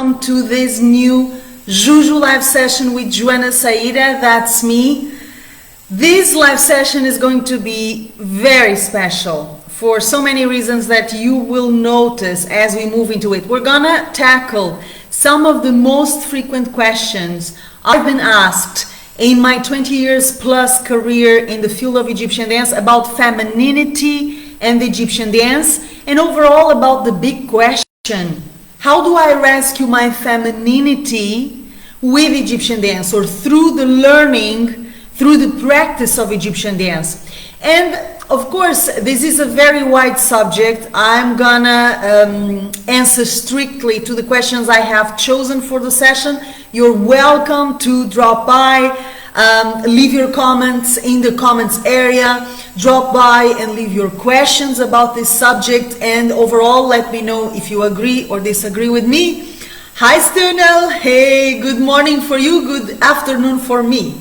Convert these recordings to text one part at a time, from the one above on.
welcome to this new Juju live session with Joana Saahirah. That's me. This live session is going to be very special for so many reasons that you will notice as we move into it. We're gonna tackle some of the most frequent questions I've been asked in my 20 years plus career in the field of Egyptian dance about femininity and Egyptian dance, and overall about the big question: how do I rescue my femininity with Egyptian dance, or through the learning, through the practice of Egyptian dance? And of course, this is a very wide subject. I'm gonna answer strictly to the questions I have chosen for the session. You're welcome to drop by, leave your comments in the comments area, drop by and leave your questions about this subject, and overall let me know if you agree or disagree with me. Hi Sternel, hey, good morning for you, good afternoon for me.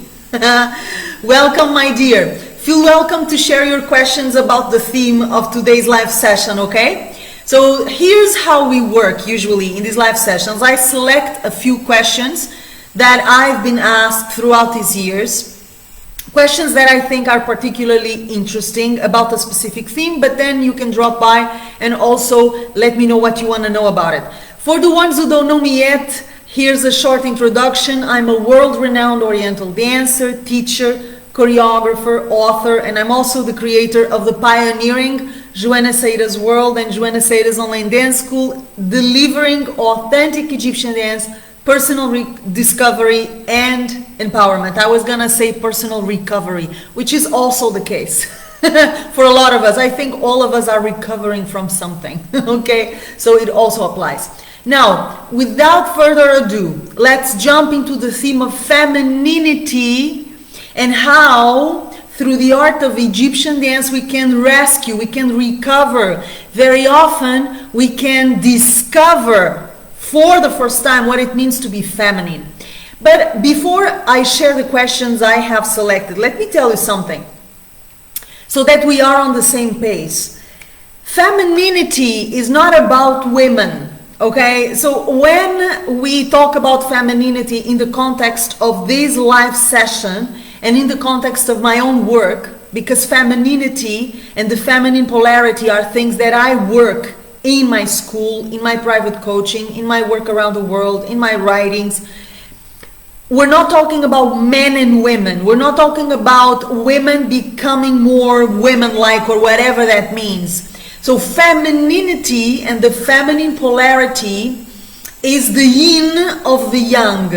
Welcome my dear. Feel welcome to share your questions about the theme of today's live session, okay? So here's how we work usually in these live sessions. I select a few questions that I've been asked throughout these years, questions that I think are particularly interesting about a specific theme, but then you can drop by and also let me know what you want to know about it. For the ones who don't know me yet, here's a short introduction. I'm a world-renowned Oriental dancer, teacher, choreographer, author, and I'm also the creator of the pioneering Joana Saahirah's World and Joana Saahirah's Online Dance School, delivering authentic Egyptian dance, personal discovery, and empowerment. I was gonna say personal recovery, which is also the case for a lot of us. I think all of us are recovering from something, okay? So it also applies. Now, without further ado, let's jump into the theme of femininity and how, through the art of Egyptian dance, we can rescue, we can recover. Very often, we can discover for the first time what it means to be feminine. But before I share the questions I have selected, let me tell you something so that we are on the same page. Femininity is not about women. Okay, so when we talk about femininity in the context of this live session and in the context of my own work, because femininity and the feminine polarity are things that I work in my school, in my private coaching, in my work around the world, in my writings. We're not talking about men and women. We're not talking about women becoming more women-like or whatever that means. So femininity and the feminine polarity is the yin of the yang.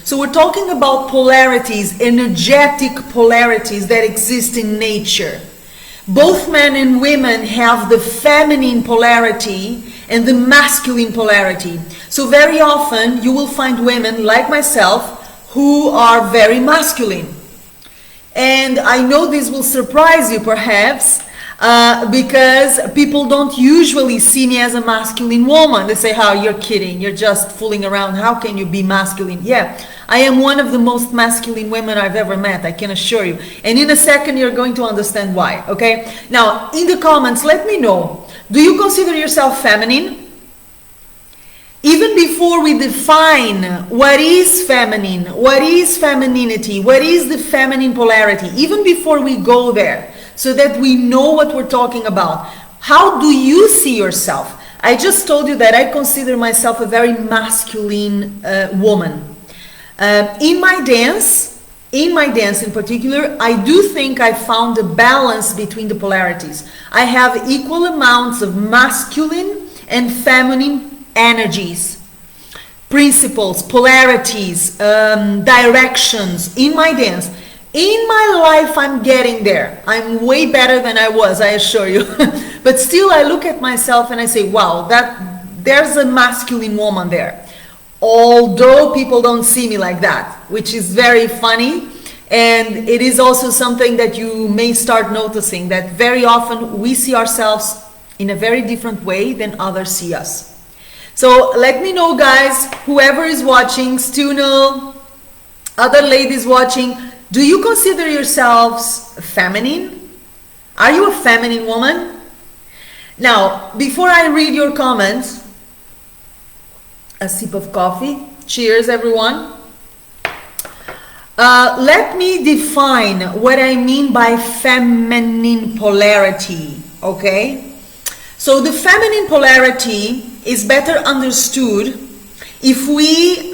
So we're talking about polarities, energetic polarities that exist in nature. Both men and women have the feminine polarity and the masculine polarity. So very often you will find women like myself who are very masculine. And I know this will surprise you perhaps, because people don't usually see me as a masculine woman. They say, "How, you're kidding, you're just fooling around, how can you be masculine?" Yeah, I am one of the most masculine women I've ever met, I can assure you. And in a second you're going to understand why, okay? Now, in the comments, let me know, do you consider yourself feminine? Even before we define what is feminine, what is femininity, what is the feminine polarity, even before we go there, so that we know what we're talking about, how do you see yourself? I just told you that I consider myself a very masculine woman. In my dance in particular, I do think I found a balance between the polarities. I have equal amounts of masculine and feminine energies, principles, polarities, directions in my dance. In my life, I'm getting there. I'm way better than I was, I assure you. But still, I look at myself and I say, wow, there's a masculine woman there. Although people don't see me like that, which is very funny. And it is also something that you may start noticing, that very often we see ourselves in a very different way than others see us. So let me know, guys, whoever is watching, Stunel, other ladies watching, do you consider yourselves feminine? Are you a feminine woman? Now, before I read your comments, a sip of coffee. Cheers, everyone. Let me define what I mean by feminine polarity, okay? So the feminine polarity is better understood if we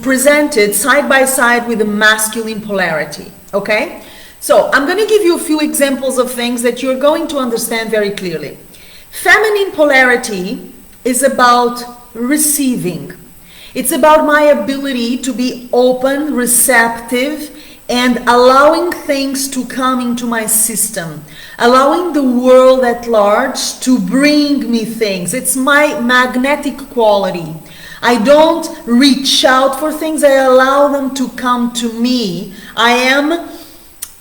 present it side by side with the masculine polarity, okay? So I'm going to give you a few examples of things that you're going to understand very clearly. Feminine polarity is about receiving. It's about my ability to be open, receptive, and allowing things to come into my system, allowing the world at large to bring me things. It's my magnetic quality. I don't reach out for things, I allow them to come to me. I am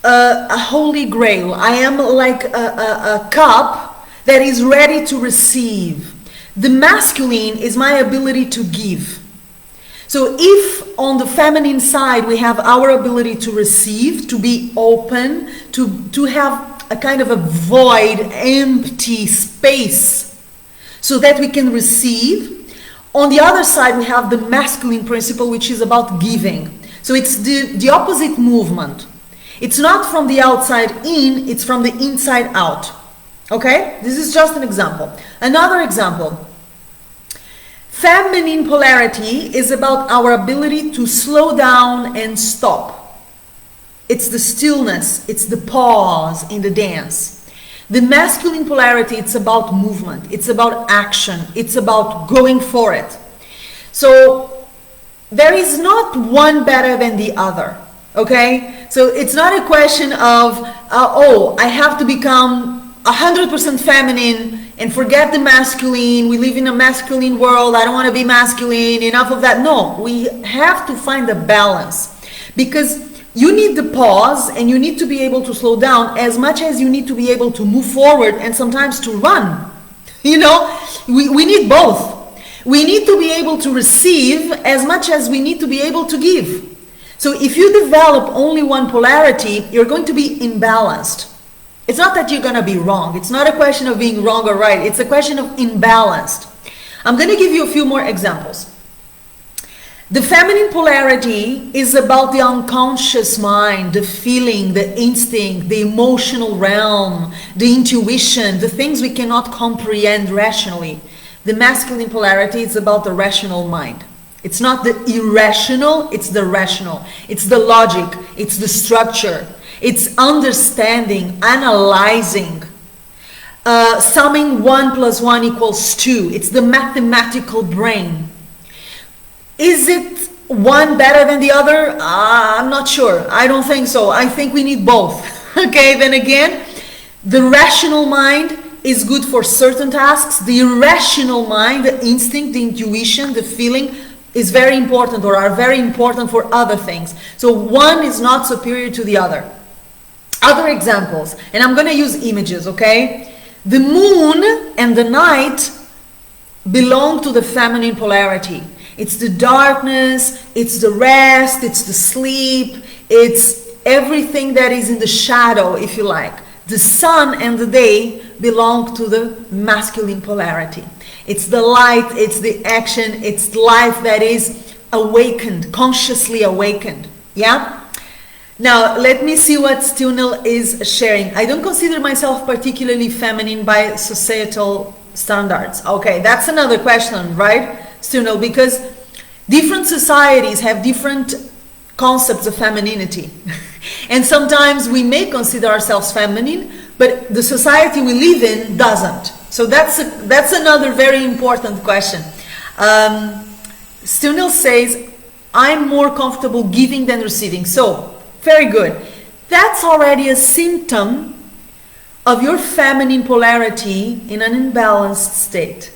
a holy grail. I am like a cup that is ready to receive. The masculine is my ability to give. So if on the feminine side we have our ability to receive, to be open, to have a kind of a void, empty space so that we can receive, on the other side we have the masculine principle, which is about giving. So it's the opposite movement. It's not from the outside in, it's from the inside out. Okay? This is just an example. Another example. Feminine polarity is about our ability to slow down and stop. It's the stillness, it's the pause in the dance. The masculine polarity, it's about movement, it's about action, it's about going for it. So there is not one better than the other, okay? So it's not a question of, oh, I have to become 100% feminine and forget the masculine. We live in a masculine world. I don't want to be masculine. Enough of that. No, we have to find a balance, because you need the pause and you need to be able to slow down as much as you need to be able to move forward and sometimes to run. You know, we need both. We need to be able to receive as much as we need to be able to give. So if you develop only one polarity, you're going to be imbalanced. It's not that you're going to be wrong. It's not a question of being wrong or right. It's a question of imbalanced. I'm going to give you a few more examples. The feminine polarity is about the unconscious mind, the feeling, the instinct, the emotional realm, the intuition, the things we cannot comprehend rationally. The masculine polarity is about the rational mind. It's not the irrational, it's the rational. It's the logic, it's the structure. It's understanding, analyzing, summing 1 + 1 = 2. It's the mathematical brain. Is it one better than the other? I'm not sure. I don't think so. I think we need both. Okay, then again, the rational mind is good for certain tasks. The irrational mind, the instinct, the intuition, the feeling, is very important or are very important for other things. So one is not superior to the other. Other examples, and I'm going to use images, okay? The moon and the night belong to the feminine polarity. It's the darkness, it's the rest, it's the sleep, it's everything that is in the shadow, if you like. The sun and the day belong to the masculine polarity. It's the light, it's the action, it's life that is awakened, consciously awakened. Yeah? Now, let me see what Stunel is sharing. I don't consider myself particularly feminine by societal standards. Okay, that's another question, right, Stunel? Because different societies have different concepts of femininity. And sometimes we may consider ourselves feminine, but the society we live in doesn't. So that's another very important question. Stunel says, I'm more comfortable giving than receiving. So, very good. That's already a symptom of your feminine polarity in an imbalanced state.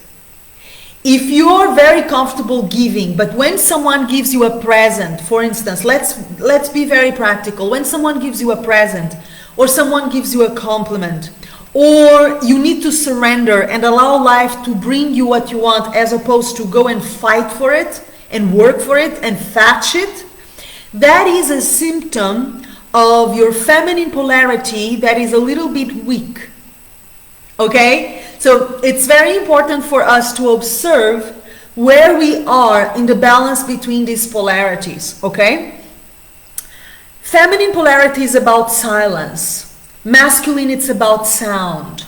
If you're very comfortable giving, but when someone gives you a present, for instance, let's be very practical. When someone gives you a present, or someone gives you a compliment, or you need to surrender and allow life to bring you what you want as opposed to go and fight for it and work for it and fetch it, that is a symptom of your feminine polarity that is a little bit weak. Okay? So it's very important for us to observe where we are in the balance between these polarities, okay? Feminine polarity is about silence. Masculine, it's about sound.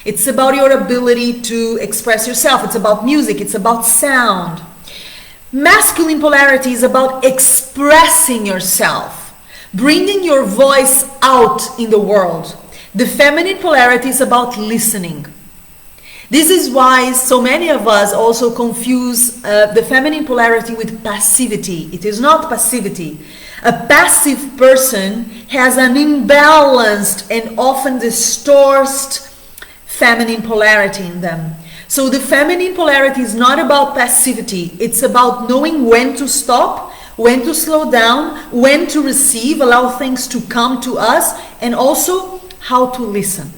It's about your ability to express yourself. It's about music. It's about sound. Masculine polarity is about expressing yourself, bringing your voice out in the world. The feminine polarity is about listening. This is why so many of us also confuse the feminine polarity with passivity. It is not passivity. A passive person has an imbalanced and often distorted feminine polarity in them. So the feminine polarity is not about passivity. It's about knowing when to stop, when to slow down, when to receive, allow things to come to us, and also how to listen,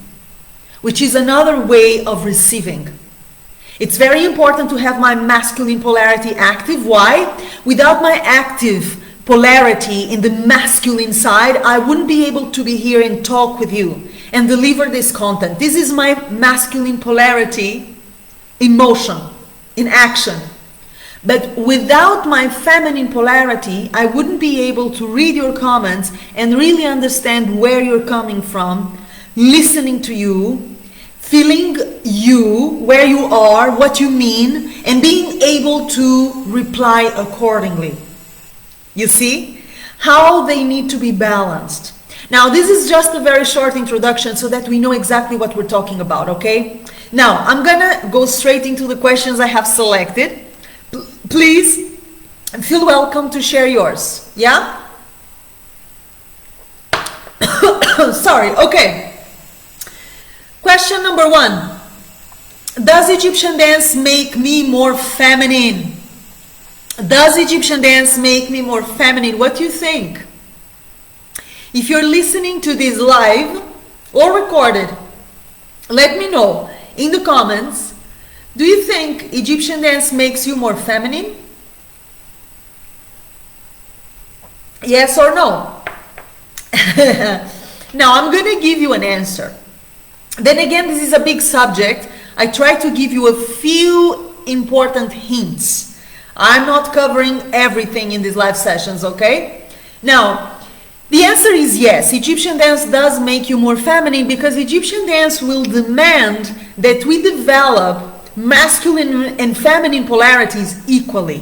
which is another way of receiving. It's very important to have my masculine polarity active. Why? Without my active polarity in the masculine side, I wouldn't be able to be here and talk with you and deliver this content. This is my masculine polarity in motion, in action. But without my feminine polarity, I wouldn't be able to read your comments and really understand where you're coming from, listening to you, feeling you, where you are, what you mean, and being able to reply accordingly. You see how they need to be balanced. Now, this is just a very short introduction so that we know exactly what we're talking about, okay? Now, I'm gonna go straight into the questions I have selected. Please feel welcome to share yours, yeah? Sorry, okay. Question number 1. Does Egyptian dance make me more feminine? Does Egyptian dance make me more feminine? What do you think? If you're listening to this live or recorded, let me know in the comments. Do you think Egyptian dance makes you more feminine? Yes or no? Now I'm going to give you an answer. Then again, this is a big subject. I try to give you a few important hints. I'm not covering everything in these live sessions, okay? Now, the answer is yes. Egyptian dance does make you more feminine because Egyptian dance will demand that we develop masculine and feminine polarities equally.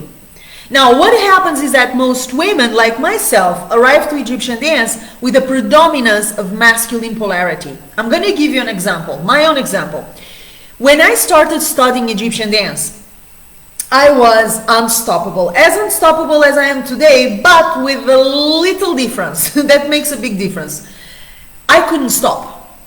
Now, what happens is that most women, like myself, arrive to Egyptian dance with a predominance of masculine polarity. I'm going to give you an example, my own example. When I started studying Egyptian dance, I was unstoppable as I am today, but with a little difference. That makes a big difference. I couldn't stop.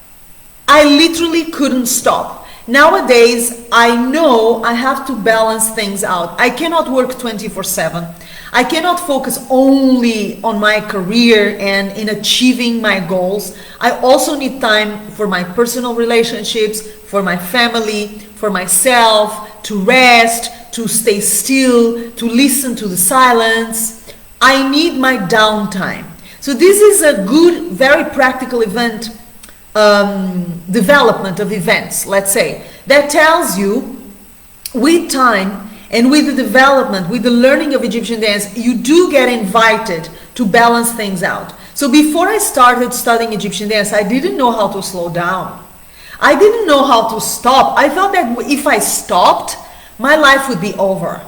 I literally couldn't stop. Nowadays, I know I have to balance things out. I cannot work 24/7. I cannot focus only on my career and in achieving my goals. I also need time for my personal relationships, for my family, for myself, to rest, to stay still, to listen to the silence. I need my downtime. So this is a good, very practical event, development of events, let's say, that tells you with time and with the development, with the learning of Egyptian dance, you do get invited to balance things out. So before I started studying Egyptian dance, I didn't know how to slow down. I didn't know how to stop. I thought that if I stopped, my life would be over,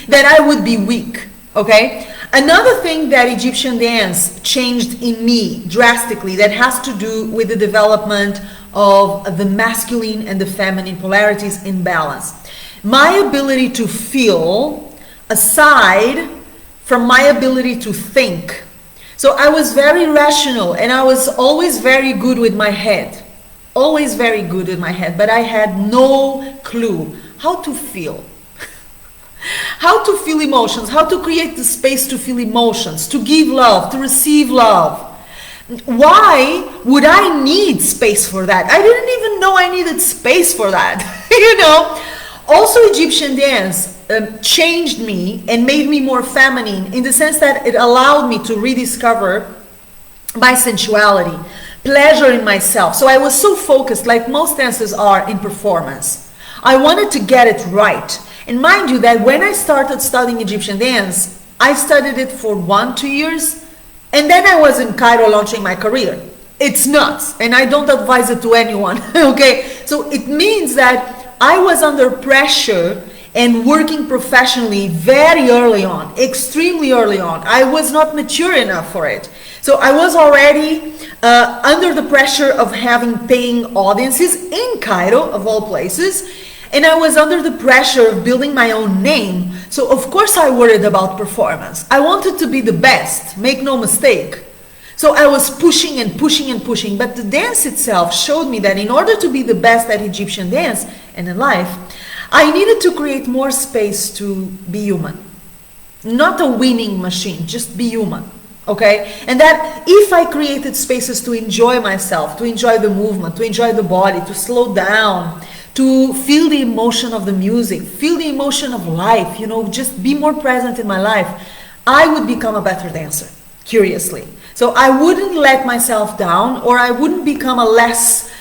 that I would be weak, okay? Another thing that Egyptian dance changed in me drastically that has to do with the development of the masculine and the feminine polarities in balance. My ability to feel aside from my ability to think. So I was very rational and I was always very good with my head. Always very good with my head, but I had no clue how to feel. How to feel emotions, how to create the space to feel emotions, to give love, to receive love. Why would I need space for that? I didn't even know I needed space for that. You know? Also, Egyptian dance changed me and made me more feminine in the sense that it allowed me to rediscover my sensuality, pleasure in myself. So I was so focused, like most dancers are, in performance. I wanted to get it right. And mind you that when I started studying Egyptian dance, I studied it for 1-2 years, and then I was in Cairo launching my career. It's nuts, and I don't advise it to anyone, okay? So it means that I was under pressure and working professionally very early on, extremely early on. I was not mature enough for it. So I was already under the pressure of having paying audiences in Cairo, of all places, and I was under the pressure of building my own name. So of course I worried about performance. I wanted to be the best, make no mistake. So I was pushing and pushing and pushing, but the dance itself showed me that in order to be the best at Egyptian dance and in life, I needed to create more space to be human. Not a winning machine, just be human, okay? And that if I created spaces to enjoy myself, to enjoy the movement, to enjoy the body, to slow down, to feel the emotion of the music, feel the emotion of life, you know, just be more present in my life, I would become a better dancer, curiously. So I wouldn't let myself down, or I wouldn't become a less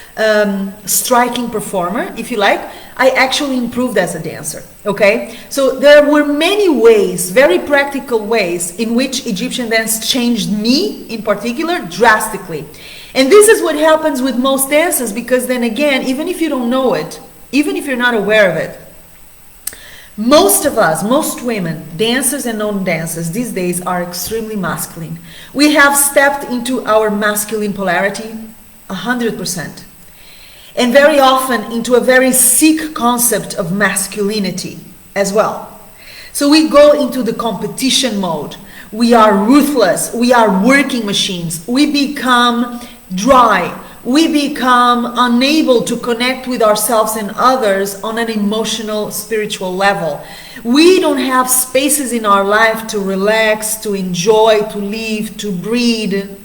striking performer, if you like. I actually improved as a dancer, okay? So there were many ways, very practical ways, in which Egyptian dance changed me, in particular, drastically. And this is what happens with most dances, because then again, even if you don't know it, even if you're not aware of it, most of us, most women, dancers and non-dancers these days are extremely masculine. We have stepped into our masculine polarity 100%. And very often into a very sick concept of masculinity as well. So we go into the competition mode. We are ruthless. We are working machines. We become dry. We become unable to connect with ourselves and others on an emotional, spiritual level. We don't have spaces in our life to relax, to enjoy, to live, to breathe,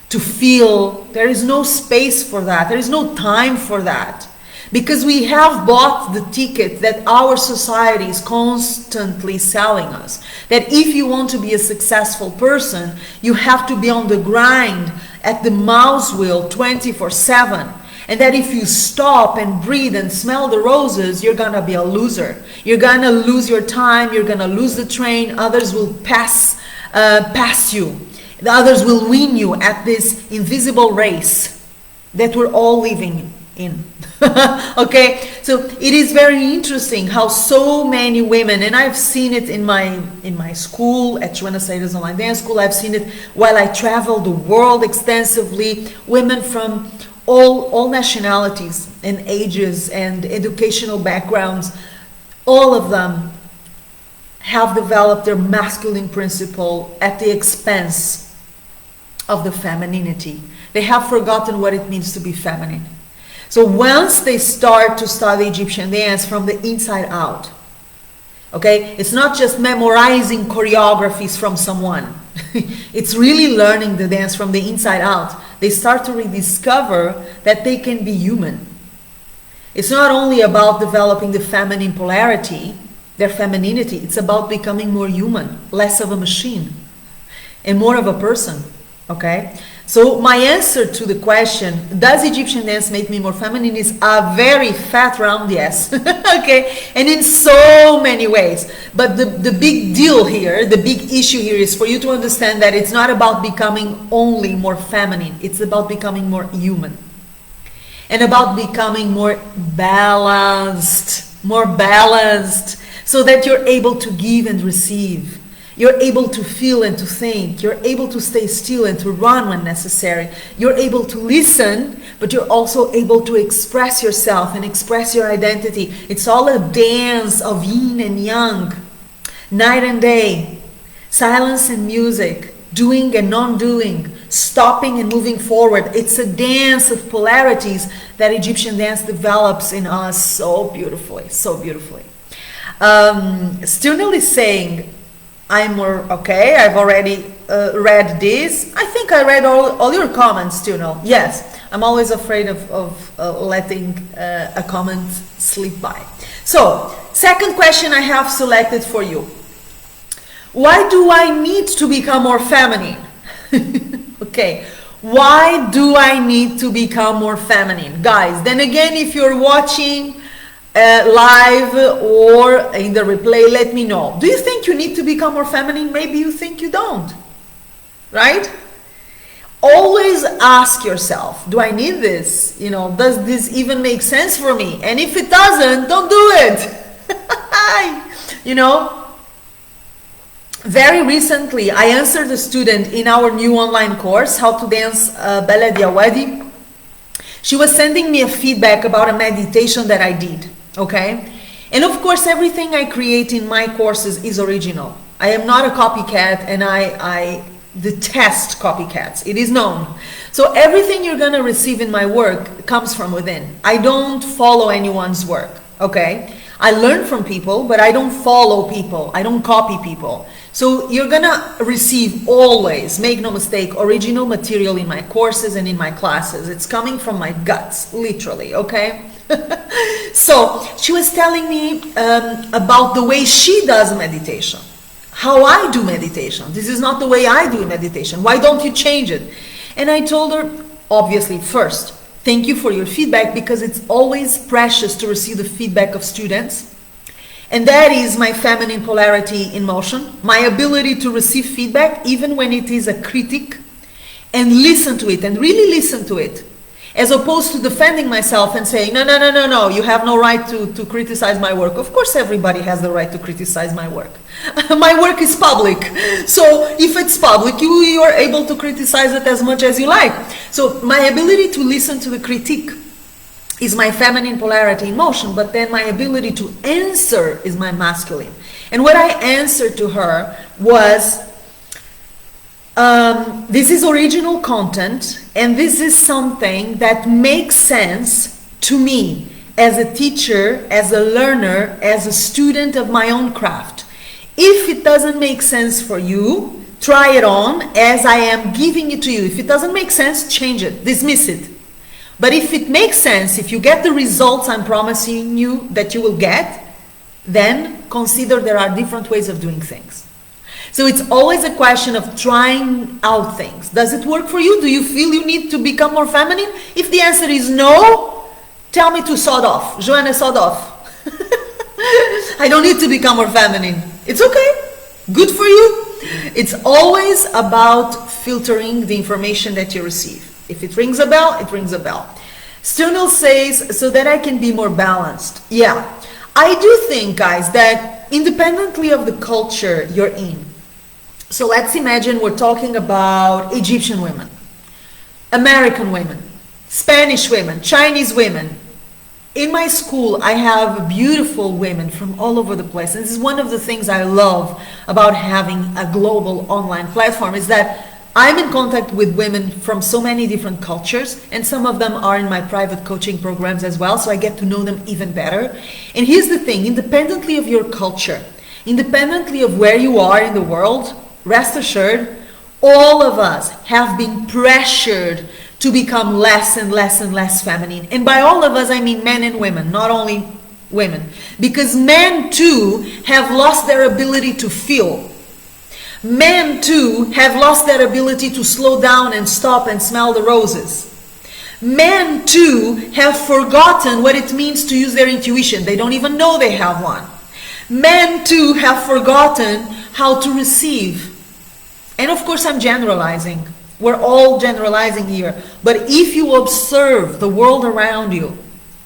to feel. There is no space for that. There is no time for that. Because we have bought the ticket that our society is constantly selling us. That if you want to be a successful person, you have to be on the grind at the mouse wheel 24/7. And that if you stop and breathe and smell the roses, you're gonna be a loser. You're gonna lose your time, you're gonna lose the train, others will pass you. The others will win you at this invisible race that we're all living in. Okay, so it is very interesting how so many women, and I've seen it in my school at Joana Saahirah's online dance school, I've seen it while I travel the world extensively, women from all nationalities and ages and educational backgrounds, all of them have developed their masculine principle at the expense of the femininity. They have forgotten what it means to be feminine. So once they start to study Egyptian dance from the inside out, okay, it's not just memorizing choreographies from someone. It's really learning the dance from the inside out. They start to rediscover that they can be human. It's not only about developing the feminine polarity, their femininity, it's about becoming more human, less of a machine, and more of a person. Okay, so my answer to the question, does Egyptian dance make me more feminine, is a very fat round yes. Okay, and in so many ways. But the big deal here, the big issue here is for you to understand that it's not about becoming only more feminine, it's about becoming more human. And about becoming more balanced, so that you're able to give and receive. You're able to feel and to think. You're able to stay still and to run when necessary. You're able to listen, but you're also able to express yourself and express your identity. It's all a dance of yin and yang, night and day, silence and music, doing and non-doing, stopping and moving forward. It's a dance of polarities that Egyptian dance develops in us so beautifully, so beautifully. Stunel is saying, I'm more okay. I've already read this. I think I read all your comments, Stunel. Yes, I'm always afraid of letting a comment slip by. So, second question I have selected for you. Why do I need to become more feminine? Okay, why do I need to become more feminine? Guys, then again, if you're watching live or in the replay, let me know. Do you think you need to become more feminine? Maybe you think you don't, right? Always ask yourself, do I need this? You know, does this even make sense for me? And if it doesn't, don't do it. You know, very recently, I answered a student in our new online course, How to Dance Breda Jurecko. She was sending me a feedback about a meditation that I did, okay? And of course, everything I create in my courses is original. I am not a copycat, and I detest copycats. It is known. So everything you're gonna receive in my work comes from within. I don't follow anyone's work, okay? I learn from people, but I don't follow people. I don't copy people. So you're gonna receive always, make no mistake, original material in my courses and in my classes. It's coming from my guts, literally, okay? So she was telling me about the way she does meditation, how I do meditation. This is not the way I do meditation. Why don't you change it? And I told her, obviously, first, thank you for your feedback, because it's always precious to receive the feedback of students. And that is my feminine polarity in motion, my ability to receive feedback even when it is a critic, and listen to it, and really listen to it, as opposed to defending myself and saying, no, you have no right to criticize my work. Of course everybody has the right to criticize my work. My work is public, so if it's public, you are able to criticize it as much as you like. So my ability to listen to the critique is my feminine polarity in motion, but then my ability to answer is my masculine. And what I answered to her was, this is original content, and this is something that makes sense to me as a teacher, as a learner, as a student of my own craft. If it doesn't make sense for you, try it on as I am giving it to you. If it doesn't make sense, change it, dismiss it. But if it makes sense, if you get the results I'm promising you that you will get, then consider there are different ways of doing things. So it's always a question of trying out things. Does it work for you? Do you feel you need to become more feminine? If the answer is no, tell me to sod off. Joana, sod off. I don't need to become more feminine. It's okay. Good for you. It's always about filtering the information that you receive. If it rings a bell, it rings a bell. Stunel says, so that I can be more balanced. Yeah, I do think, guys, that independently of the culture you're in, so let's imagine we're talking about Egyptian women, American women, Spanish women, Chinese women. In my school, I have beautiful women from all over the place. And this is one of the things I love about having a global online platform, is that I'm in contact with women from so many different cultures, and some of them are in my private coaching programs as well, so I get to know them even better. And here's the thing, independently of your culture, independently of where you are in the world, rest assured, all of us have been pressured to become less and less and less feminine. And by all of us, I mean men and women, not only women. Because men too have lost their ability to feel. Men too have lost their ability to slow down and stop and smell the roses. Men too have forgotten what it means to use their intuition. They don't even know they have one. Men too have forgotten how to receive. And of course I'm generalizing. We're all generalizing here. But if you observe the world around you,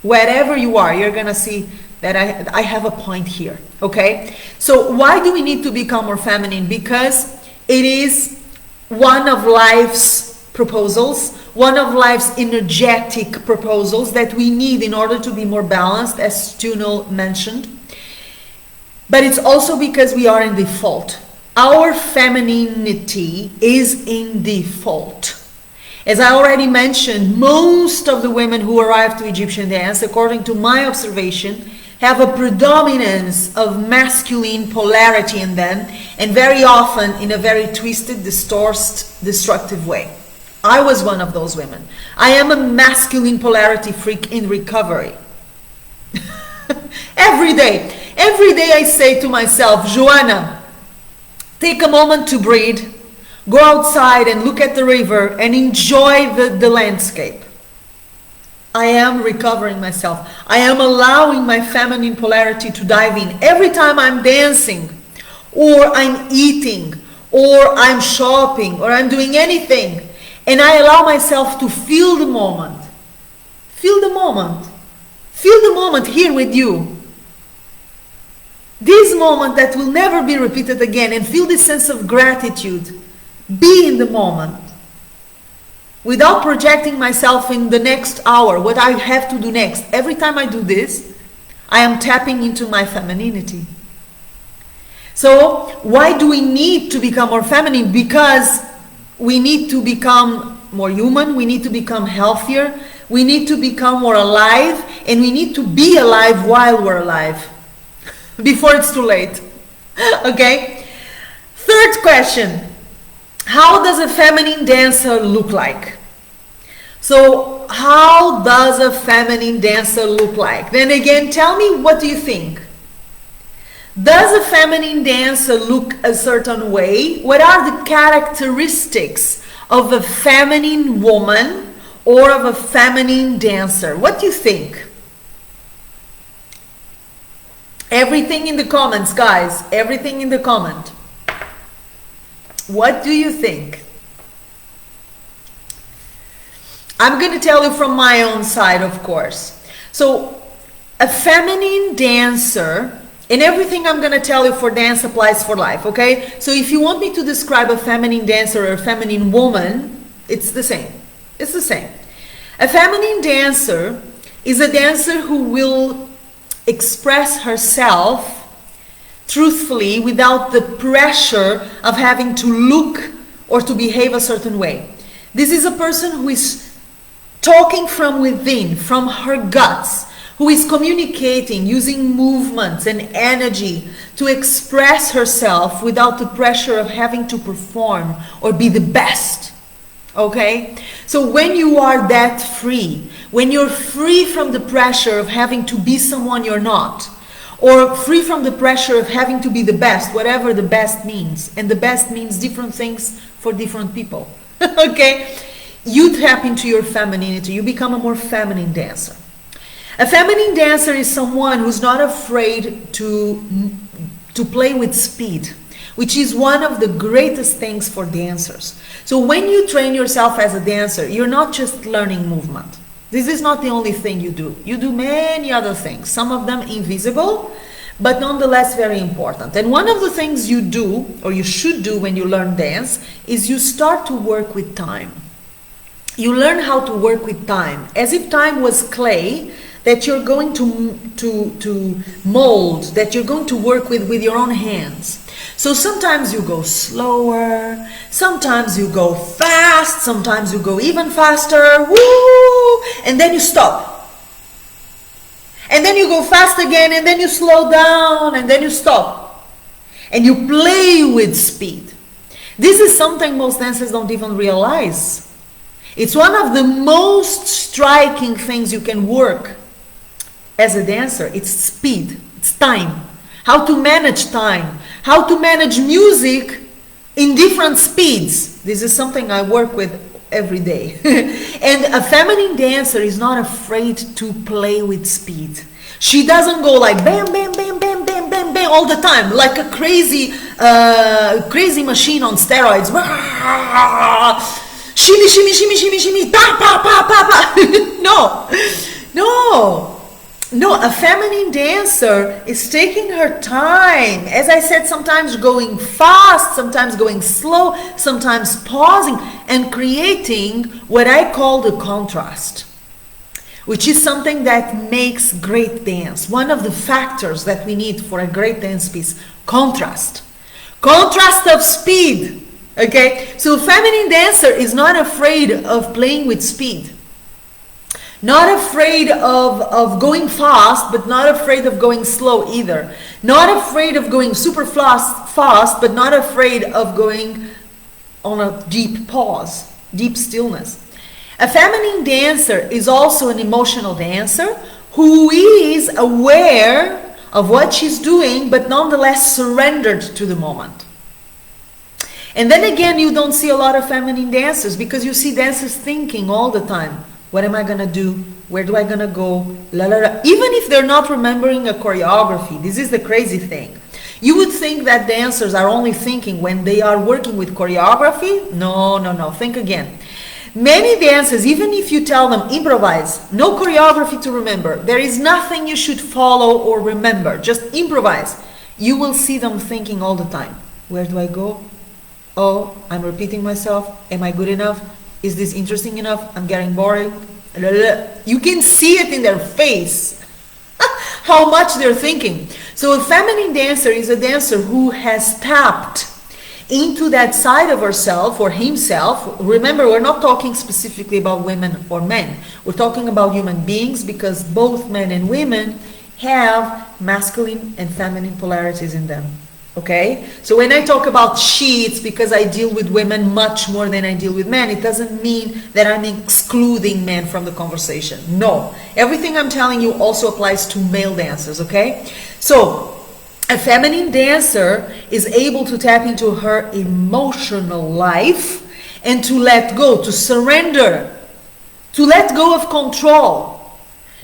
wherever you are, you're going to see that I have a point here, okay? So why do we need to become more feminine? Because it is one of life's proposals, one of life's energetic proposals that we need in order to be more balanced, as Stunel mentioned. But it's also because we are in default. Our femininity is in default. As I already mentioned, most of the women who arrive to Egyptian dance, according to my observation, have a predominance of masculine polarity in them, and very often in a very twisted, distorted, destructive way. I was one of those women. I am a masculine polarity freak in recovery. Every day I say to myself, Joana, take a moment to breathe, go outside and look at the river and enjoy the landscape. I am recovering myself. I am allowing my feminine polarity to dive in. Every time I'm dancing, or I'm eating, or I'm shopping, or I'm doing anything, and I allow myself to feel the moment. Feel the moment. Feel the moment here with you. This moment that will never be repeated again, and feel this sense of gratitude. Be in the moment. Without projecting myself in the next hour, what I have to do next. Every time I do this, I am tapping into my femininity. So, why do we need to become more feminine? Because we need to become more human, we need to become healthier, we need to become more alive, and we need to be alive while we're alive. Before it's too late. Okay? Third question. How does a feminine dancer look like? So, how does a feminine dancer look like? Then again, tell me, what do you think? Does a feminine dancer look a certain way? What are the characteristics of a feminine woman or of a feminine dancer? What do you think? Everything in the comments, guys. Everything in the comment. What do you think? I'm going to tell you from my own side, of course. So, a feminine dancer, and everything I'm going to tell you for dance applies for life, okay? So, if you want me to describe a feminine dancer or a feminine woman, it's the same. It's the same. A feminine dancer is a dancer who will express herself truthfully without the pressure of having to look or to behave a certain way. This is a person who is talking from within, from her guts, who is communicating using movements and energy to express herself without the pressure of having to perform or be the best. Okay? So when you are that free, when you're free from the pressure of having to be someone you're not, or free from the pressure of having to be the best, whatever the best means, and the best means different things for different people. Okay? You tap into your femininity, you become a more feminine dancer. A feminine dancer is someone who's not afraid to play with speed, which is one of the greatest things for dancers. So when you train yourself as a dancer, you're not just learning movement. This is not the only thing you do. You do many other things, some of them invisible, but nonetheless very important. And one of the things you do, or you should do when you learn dance, is you start to work with time. You learn how to work with time, as if time was clay that you're going to mold, that you're going to work with your own hands. So sometimes you go slower, sometimes you go fast, sometimes you go even faster, woo, and then you stop. And then you go fast again, and then you slow down, and then you stop. And you play with speed. This is something most dancers don't even realize. It's one of the most striking things you can work as a dancer. It's speed, it's time. How to manage time, how to manage music in different speeds. This is something I work with every day. And a feminine dancer is not afraid to play with speed. She doesn't go like bam, bam, bam, bam, bam, bam, bam all the time, like a crazy machine on steroids. Shimmy, shimmy, shimmy, shimmy, shimmy, pa, pa, pa, pa, pa. No, a feminine dancer is taking her time. As I said, sometimes going fast, sometimes going slow, sometimes pausing and creating what I call the contrast, which is something that makes great dance. One of the factors that we need for a great dance piece, contrast. Contrast of speed. Okay, so a feminine dancer is not afraid of playing with speed. Not afraid of going fast, but not afraid of going slow either. Not afraid of going super fast, but not afraid of going on a deep pause, deep stillness. A feminine dancer is also an emotional dancer who is aware of what she's doing, but nonetheless surrendered to the moment. And then again, you don't see a lot of feminine dancers because you see dancers thinking all the time. What am I gonna do? Where do I gonna go? La la la. Even if they're not remembering a choreography, this is the crazy thing. You would think that dancers are only thinking when they are working with choreography. No, no, no. Think again. Many dancers, even if you tell them improvise, no choreography to remember, there is nothing you should follow or remember, just improvise. You will see them thinking all the time. Where do I go? Oh, I'm repeating myself. Am I good enough? Is this interesting enough? I'm getting boring. You can see it in their face how much they're thinking. So a feminine dancer is a dancer who has tapped into that side of herself or himself. Remember, we're not talking specifically about women or men. We're talking about human beings, because both men and women have masculine and feminine polarities in them. Okay? So when I talk about she, it's because I deal with women much more than I deal with men. It doesn't mean that I'm excluding men from the conversation. No. Everything I'm telling you also applies to male dancers, okay? So a feminine dancer is able to tap into her emotional life and to let go, to surrender, to let go of control.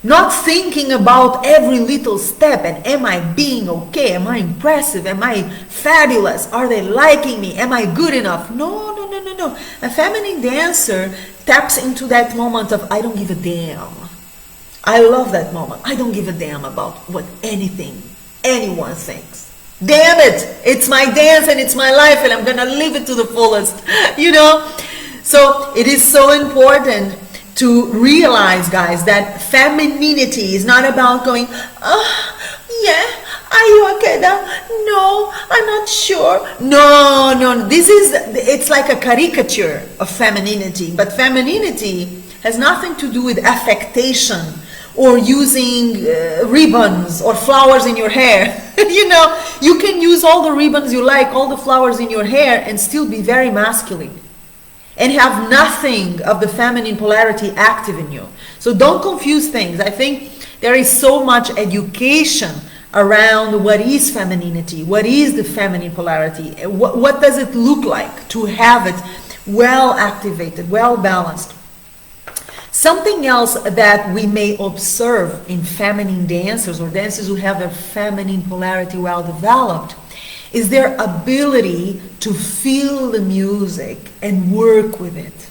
Not thinking about every little step and am I being okay? Am I impressive? Am I fabulous? Are they liking me? Am I good enough? No, no, no, no, no. A feminine dancer taps into that moment of I don't give a damn. I love that moment. I don't give a damn about what anyone thinks. Damn it! It's my dance and it's my life and I'm gonna live it to the fullest. You know? So it is so important to realize, guys, that femininity is not about going, oh, yeah, are you okay now? No, I'm not sure. No, no, it's like a caricature of femininity. But femininity has nothing to do with affectation or using ribbons or flowers in your hair. You know, you can use all the ribbons you like, all the flowers in your hair, and still be very masculine and have nothing of the feminine polarity active in you. So don't confuse things. I think there is so much education around what is femininity, what is the feminine polarity, what does it look like to have it well activated, well balanced. Something else that we may observe in feminine dancers or dancers who have their feminine polarity well developed is their ability to feel the music and work with it,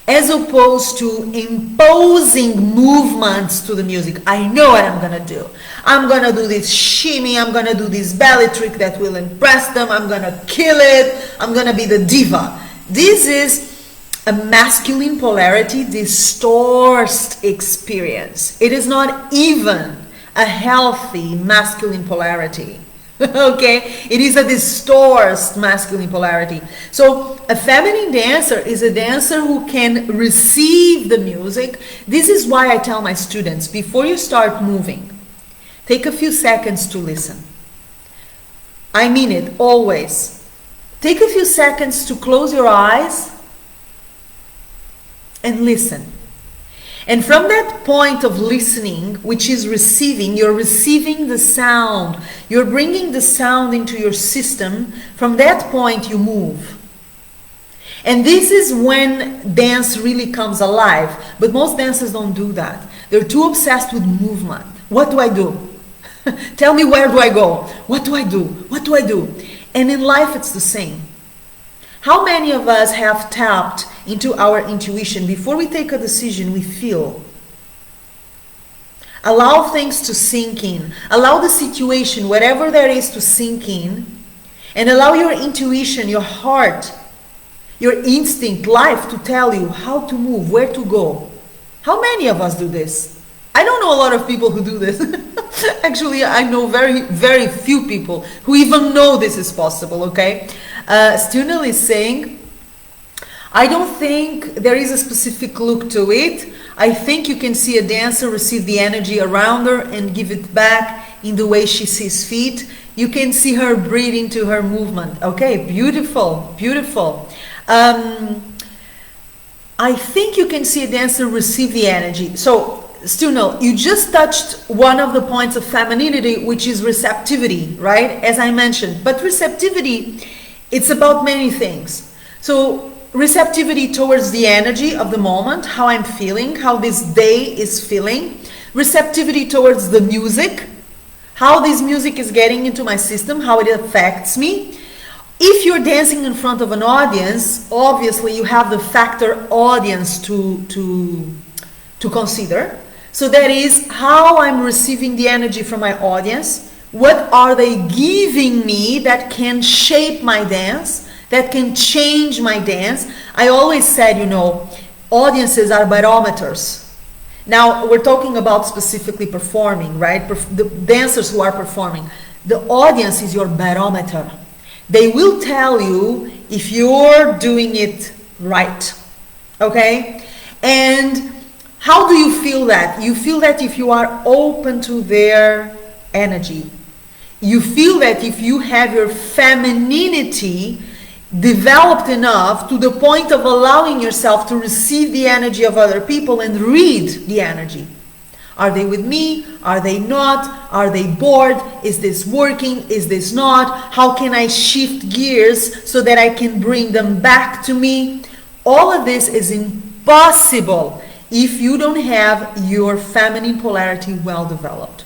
as opposed to imposing movements to the music. I know what I'm gonna do. I'm gonna do this shimmy, I'm gonna do this ballet trick that will impress them, I'm gonna kill it, I'm gonna be the diva. This is a masculine polarity distorted experience. It is not even a healthy masculine polarity. Okay, it is a distorted masculine polarity. So a feminine dancer is a dancer who can receive the music. This is why I tell my students, before you start moving, take a few seconds to listen. I mean it, always. Take a few seconds to close your eyes and listen. And from that point of listening, which is receiving, you're receiving the sound. You're bringing the sound into your system. From that point, you move. And this is when dance really comes alive. But most dancers don't do that. They're too obsessed with movement. What do I do? Tell me, where do I go? What do I do? What do I do? And in life, it's the same. How many of us have tapped into our intuition? Before we take a decision, we feel. Allow things to sink in. Allow the situation, whatever there is, to sink in. And allow your intuition, your heart, your instinct, life to tell you how to move, where to go. How many of us do this? I don't know a lot of people who do this. Actually, I know very, very few people who even know this is possible, okay? Stunel is saying, I don't think there is a specific look to it. I think you can see a dancer receive the energy around her and give it back in the way she sees fit. You can see her breathe into her movement. Okay, beautiful, beautiful. I think you can see a dancer receive the energy. So, Stunel, you just touched one of the points of femininity, which is receptivity, right? As I mentioned. But receptivity, it's about many things. So receptivity towards the energy of the moment, how I'm feeling, how this day is feeling. Receptivity towards the music, how this music is getting into my system, how it affects me. If you're dancing in front of an audience, obviously you have the factor audience to consider. So that is how I'm receiving the energy from my audience. What are they giving me that can shape my dance, that can change my dance? I always said, you know, audiences are barometers. Now, we're talking about specifically performing, right? The dancers who are performing. The audience is your barometer. They will tell you if you're doing it right, okay? And how do you feel that? You feel that if you are open to their energy. You feel that if you have your femininity developed enough to the point of allowing yourself to receive the energy of other people and read the energy. Are they with me? Are they not? Are they bored? Is this working? Is this not? How can I shift gears so that I can bring them back to me? All of this is impossible if you don't have your feminine polarity well developed.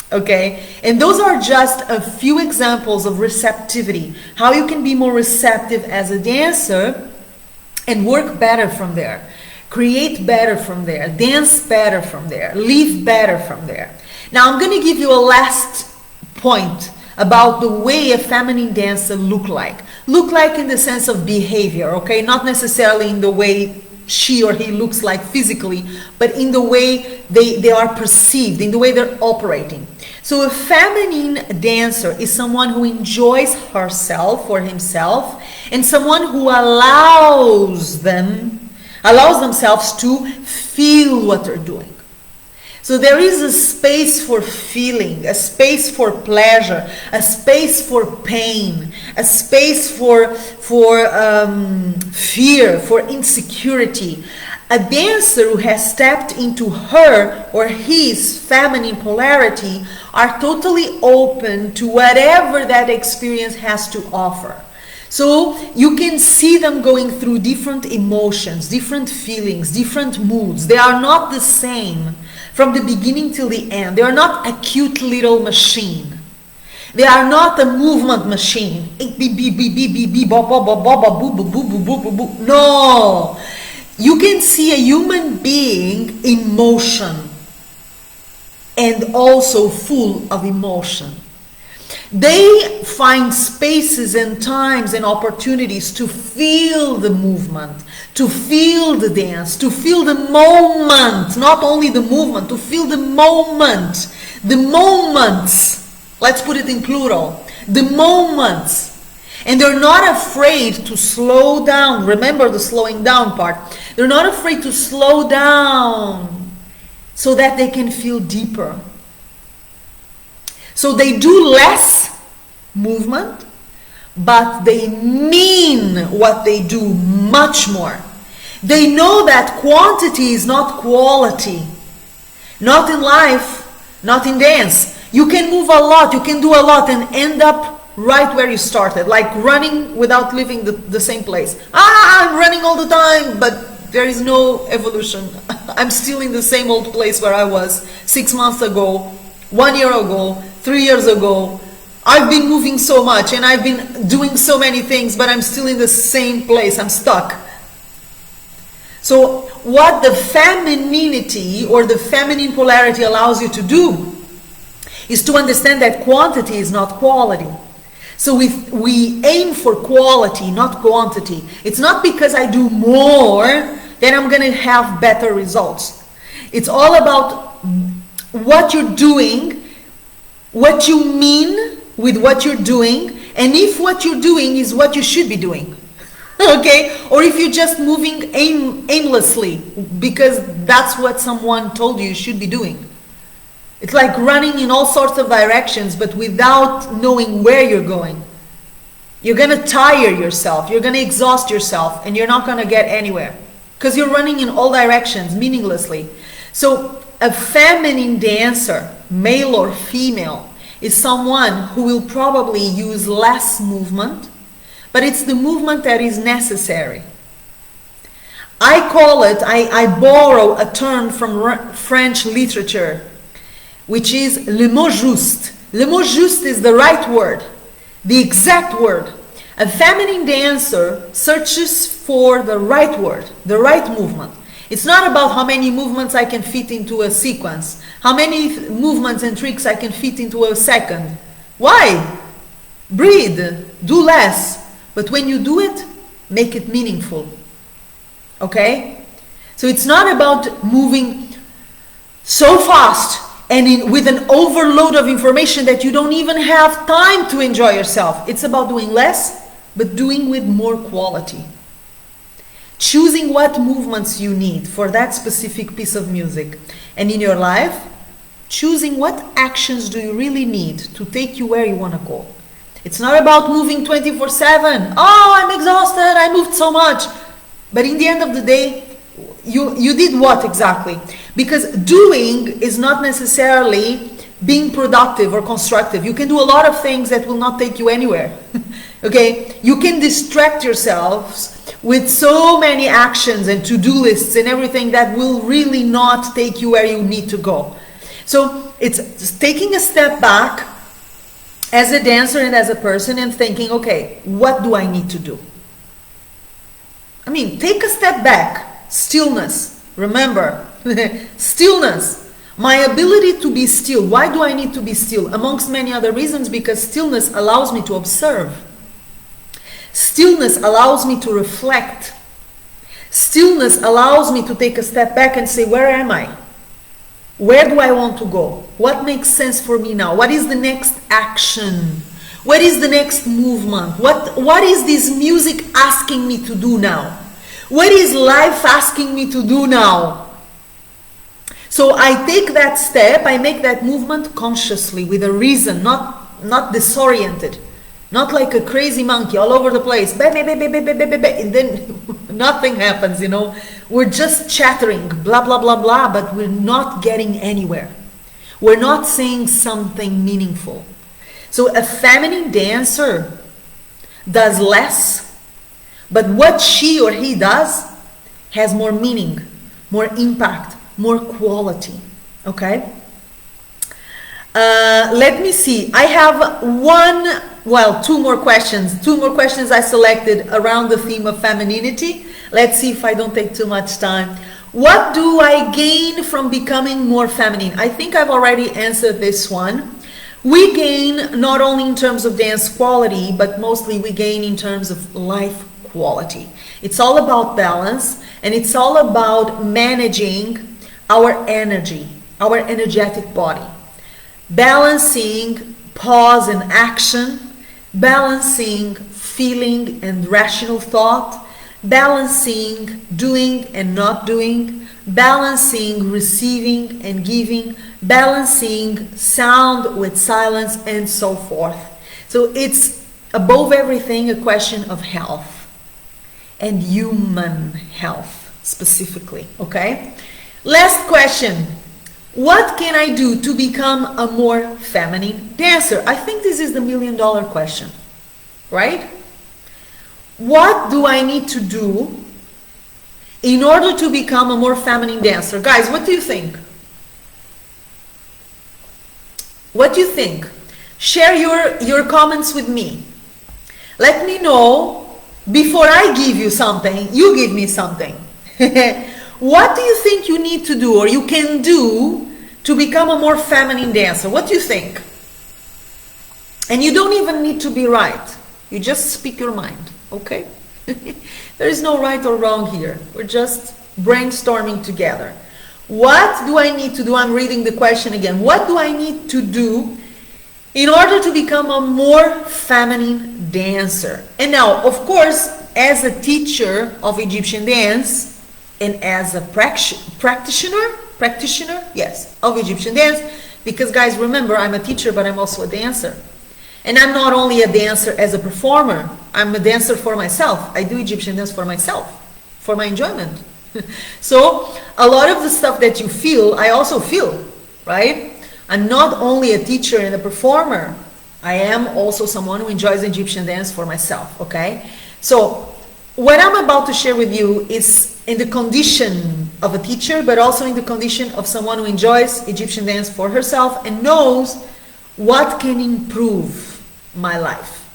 Okay, and those are just a few examples of receptivity, how you can be more receptive as a dancer and work better from there, create better from there, dance better from there, live better from there. Now I'm going to give you a last point about the way a feminine dancer look like in the sense of behavior, okay, not necessarily in the way she or he looks like physically, but in the way they are perceived, in the way they're operating. So a feminine dancer is someone who enjoys herself or himself, and someone who allows themselves to feel what they're doing. So there is a space for feeling, a space for pleasure, a space for pain, a space for fear, for insecurity. A dancer who has stepped into her or his feminine polarity are totally open to whatever that experience has to offer. So you can see them going through different emotions, different feelings, different moods. They are not the same from the beginning till the end. They are not a cute little machine. They are not a movement machine. No. You can see a human being in motion and also full of emotion. They find spaces and times and opportunities to feel the movement, to feel the dance, to feel the moment, not only the movement, to feel the moment, the moments. Let's put it in plural, the moments. And they're not afraid to slow down. Remember the slowing down part. They're not afraid to slow down so that they can feel deeper. So they do less movement, but they mean what they do much more. They know that quantity is not quality. Not in life, not in dance. You can move a lot, you can do a lot and end up right where you started, like running without leaving the same place. I'm running all the time, but there is no evolution. I'm still in the same old place where I was 6 months ago, 1 year ago, 3 years ago. I've been moving so much and I've been doing so many things, but I'm still in the same place. I'm stuck. So what the femininity or the feminine polarity allows you to do is to understand that quantity is not quality. So we aim for quality, not quantity. It's not because I do more that I'm going to have better results. It's all about what you're doing, what you mean with what you're doing, and if what you're doing is what you should be doing. Okay? Or if you're just moving aimlessly because that's what someone told you should be doing. It's like running in all sorts of directions, but without knowing where you're going. You're going to tire yourself, you're going to exhaust yourself, and you're not going to get anywhere. Because you're running in all directions, meaninglessly. So a feminine dancer, male or female, is someone who will probably use less movement, but it's the movement that is necessary. I call it, I borrow a term from French literature, which is le mot juste. Le mot juste is the right word, the exact word. A feminine dancer searches for the right word, the right movement. It's not about how many movements I can fit into a sequence, how many movements and tricks I can fit into a second. Why? Breathe, do less. But when you do it, make it meaningful. Okay? So it's not about moving so fast and with an overload of information that you don't even have time to enjoy yourself. It's about doing less, but doing with more quality. Choosing what movements you need for that specific piece of music. And in your life, choosing what actions do you really need to take you where you want to go. It's not about moving 24/7. Oh, I'm exhausted, I moved so much. But in the end of the day, you did what exactly? Because doing is not necessarily being productive or constructive. You can do a lot of things that will not take you anywhere. Okay? You can distract yourselves with so many actions and to-do lists and everything that will really not take you where you need to go. So it's just taking a step back as a dancer and as a person and thinking, okay, what do I need to do? I mean, take a step back. Stillness. Remember, stillness. My ability to be still. Why do I need to be still? Amongst many other reasons, because stillness allows me to observe. Stillness allows me to reflect. Stillness allows me to take a step back and say, where am I? Where do I want to go? What makes sense for me now? What is the next action? What is the next movement? What is this music asking me to do now? What is life asking me to do now? So I take that step, I make that movement consciously with a reason, not disoriented. Not like a crazy monkey all over the place. And then nothing happens, you know. We're just chattering, blah, blah, blah, blah, but we're not getting anywhere. We're not saying something meaningful. So a feminine dancer does less, but what she or he does has more meaning, more impact, more quality. Okay? Let me see. I have two more questions. Two more questions I selected around the theme of femininity. Let's see if I don't take too much time. What do I gain from becoming more feminine? I think I've already answered this one. We gain not only in terms of dance quality, but mostly we gain in terms of life quality. It's all about balance, and it's all about managing our energy, our energetic body. Balancing pause and action, balancing feeling and rational thought, balancing doing and not doing, balancing receiving and giving, balancing sound with silence, and so forth. So it's above everything a question of health and human health specifically. Okay? Last question. What can I do to become a more feminine dancer? I think this is the million-dollar question, right? What do I need to do in order to become a more feminine dancer? Guys, what do you think? What do you think? Share your comments with me. Let me know before I give you something, you give me something. What do you think you need to do or you can do to become a more feminine dancer? What do you think? And you don't even need to be right. You just speak your mind, okay? There is no right or wrong here. We're just brainstorming together. What do I need to do? I'm reading the question again. What do I need to do in order to become a more feminine dancer? And now, of course, as a teacher of Egyptian dance and as a practitioner, yes, of Egyptian dance, because guys, remember, I'm a teacher, but I'm also a dancer. And I'm not only a dancer as a performer, I'm a dancer for myself. I do Egyptian dance for myself, for my enjoyment. So a lot of the stuff that you feel, I also feel, right? I'm not only a teacher and a performer, I am also someone who enjoys Egyptian dance for myself, okay? So what I'm about to share with you is in the condition of a teacher, but also in the condition of someone who enjoys Egyptian dance for herself and knows what can improve my life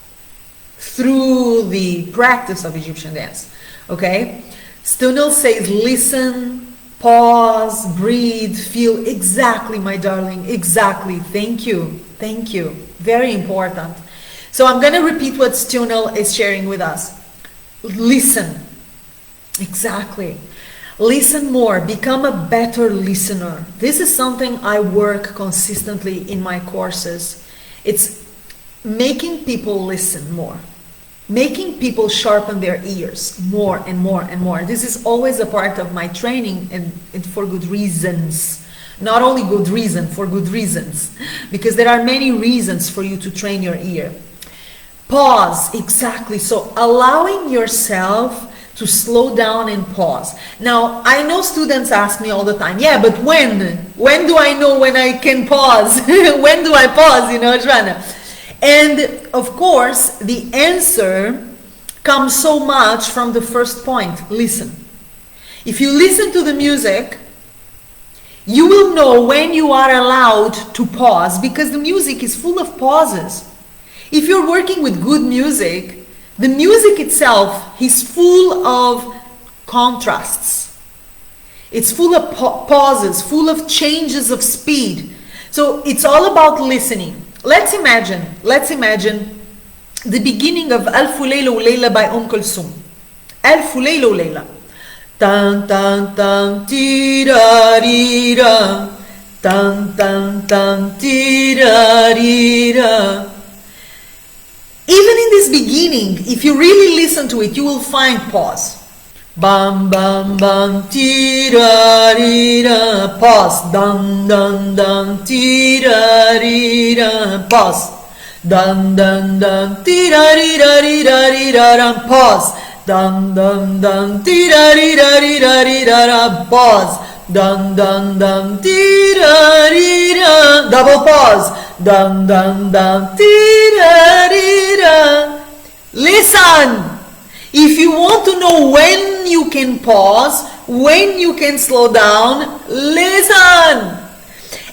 through the practice of Egyptian dance. Okay? Stunil says, listen, pause, breathe, feel. Exactly, my darling, exactly. Thank you. Thank you. Very important. So I'm going to repeat what Stunil is sharing with us. Listen. Exactly. Listen more. Become a better listener. This is something I work consistently in my courses. It's making people listen more. Making people sharpen their ears more and more and more. This is always a part of my training, and for good reasons. Not only good reason, for good reasons. Because there are many reasons for you to train your ear. Pause, exactly. So allowing yourself to slow down and pause. Now, I know students ask me all the time, yeah, but when? When do I know when I can pause? When do I pause, Joana? And of course, the answer comes so much from the first point, listen. If you listen to the music, you will know when you are allowed to pause, because the music is full of pauses. If you're working with good music, the music itself is full of contrasts. It's full of pauses, full of changes of speed. So it's all about listening. Let's imagine the beginning of Alf Layla wa Layla by Kulthum. Alf Layla wa Layla. Tan tan tan tirarira. Tan tan tan tirarira. Even in this beginning, if you really listen to it, you will find pause. Bam bam bam tirarira. Pause. Dun dun dun tirarira. Pause. Dun dun dun tirarira. Pause. Dun dun dun tirarira. Pause. Dun dun dun tirarira. Double pause. Dun dun dun tirarira. Listen. If you want to know when you can pause, when you can slow down, listen.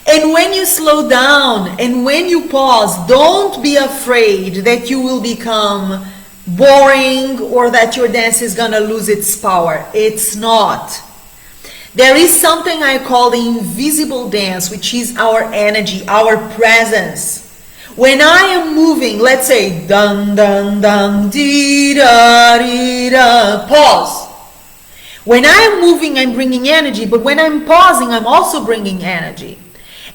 And when you slow down and when you pause, don't be afraid that you will become boring or that your dance is gonna lose its power. It's not. There is something I call the invisible dance, which is our energy, our presence. When I am moving, let's say, dun dun dun dee da dee da, pause. When I am moving, I'm bringing energy, but when I'm pausing, I'm also bringing energy.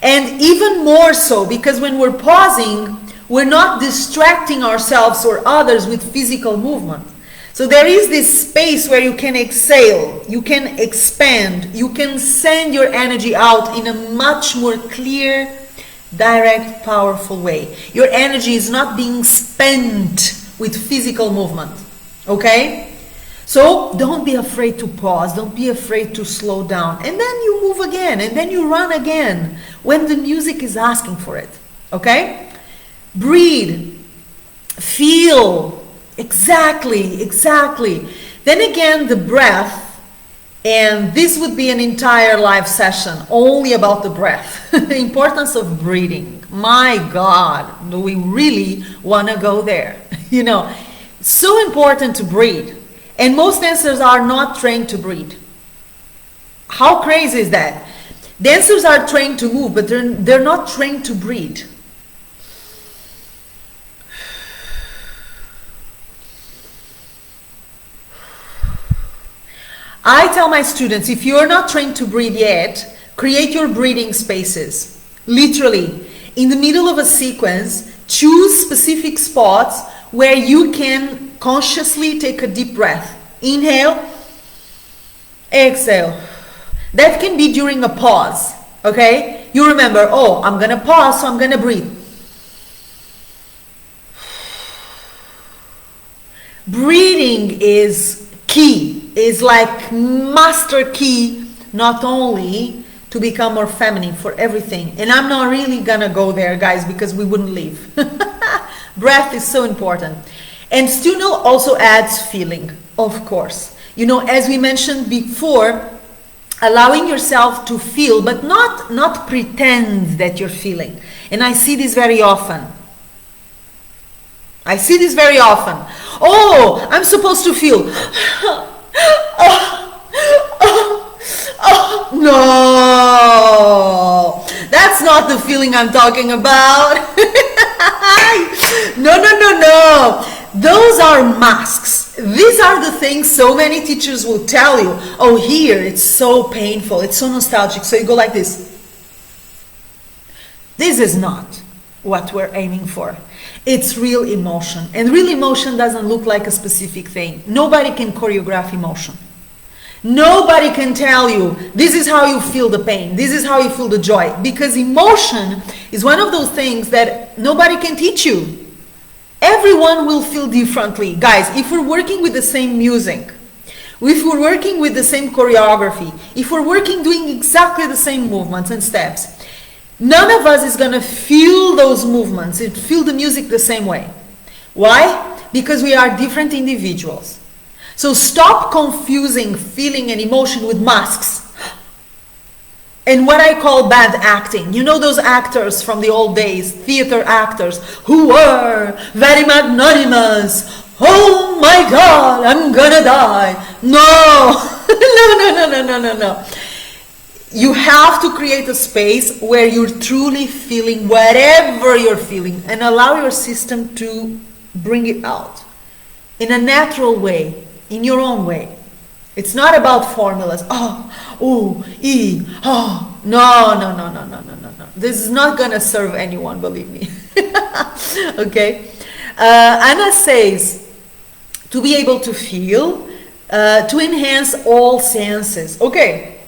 And even more so, because when we're pausing, we're not distracting ourselves or others with physical movement. So there is this space where you can exhale, you can expand, you can send your energy out in a much more clear, direct, powerful way. Your energy is not being spent with physical movement. Okay? So don't be afraid to pause, don't be afraid to slow down. And then you move again, and then you run again when the music is asking for it. Okay? Breathe. Feel. Exactly. Then again, the breath. And this would be an entire live session only about the breath. The importance of breathing. My God, do we really want to go there? So important to breathe. And most dancers are not trained to breathe. How crazy is that? Dancers are trained to move, but they're not trained to breathe. I tell my students, if you're not trained to breathe yet, create your breathing spaces. Literally, in the middle of a sequence, choose specific spots where you can consciously take a deep breath. Inhale, exhale. That can be during a pause, okay? You remember, oh, I'm gonna pause, so I'm gonna breathe. Breathing is key. Is like master key, not only to become more feminine, for everything. And I'm not really gonna go there, guys, because we wouldn't leave. Breath is so important. And Stuno also adds feeling, of course. You know, as we mentioned before, allowing yourself to feel, but not pretend that you're feeling. And I see this very often. Oh, I'm supposed to feel. No, that's not the feeling I'm talking about. No. Those are masks. These are the things so many teachers will tell you. Oh, here, it's so painful. It's so nostalgic. So you go like this. This is not what we're aiming for. It's real emotion. And real emotion doesn't look like a specific thing. Nobody can choreograph emotion. Nobody can tell you, this is how you feel the pain, this is how you feel the joy. Because emotion is one of those things that nobody can teach you. Everyone will feel differently. Guys, if we're working with the same music, if we're working with the same choreography, if we're working doing exactly the same movements and steps, none of us is going to feel those movements and feel the music the same way. Why? Because we are different individuals. So stop confusing feeling and emotion with masks and what I call bad acting. You know those actors from the old days, theater actors, who were very magnanimous. Oh my God, I'm gonna die. No, no. You have to create a space where you're truly feeling whatever you're feeling and allow your system to bring it out in a natural way. In your own way. It's not about formulas. No. This is not going to serve anyone, believe me. Okay. Anna says, to be able to feel, to enhance all senses. Okay.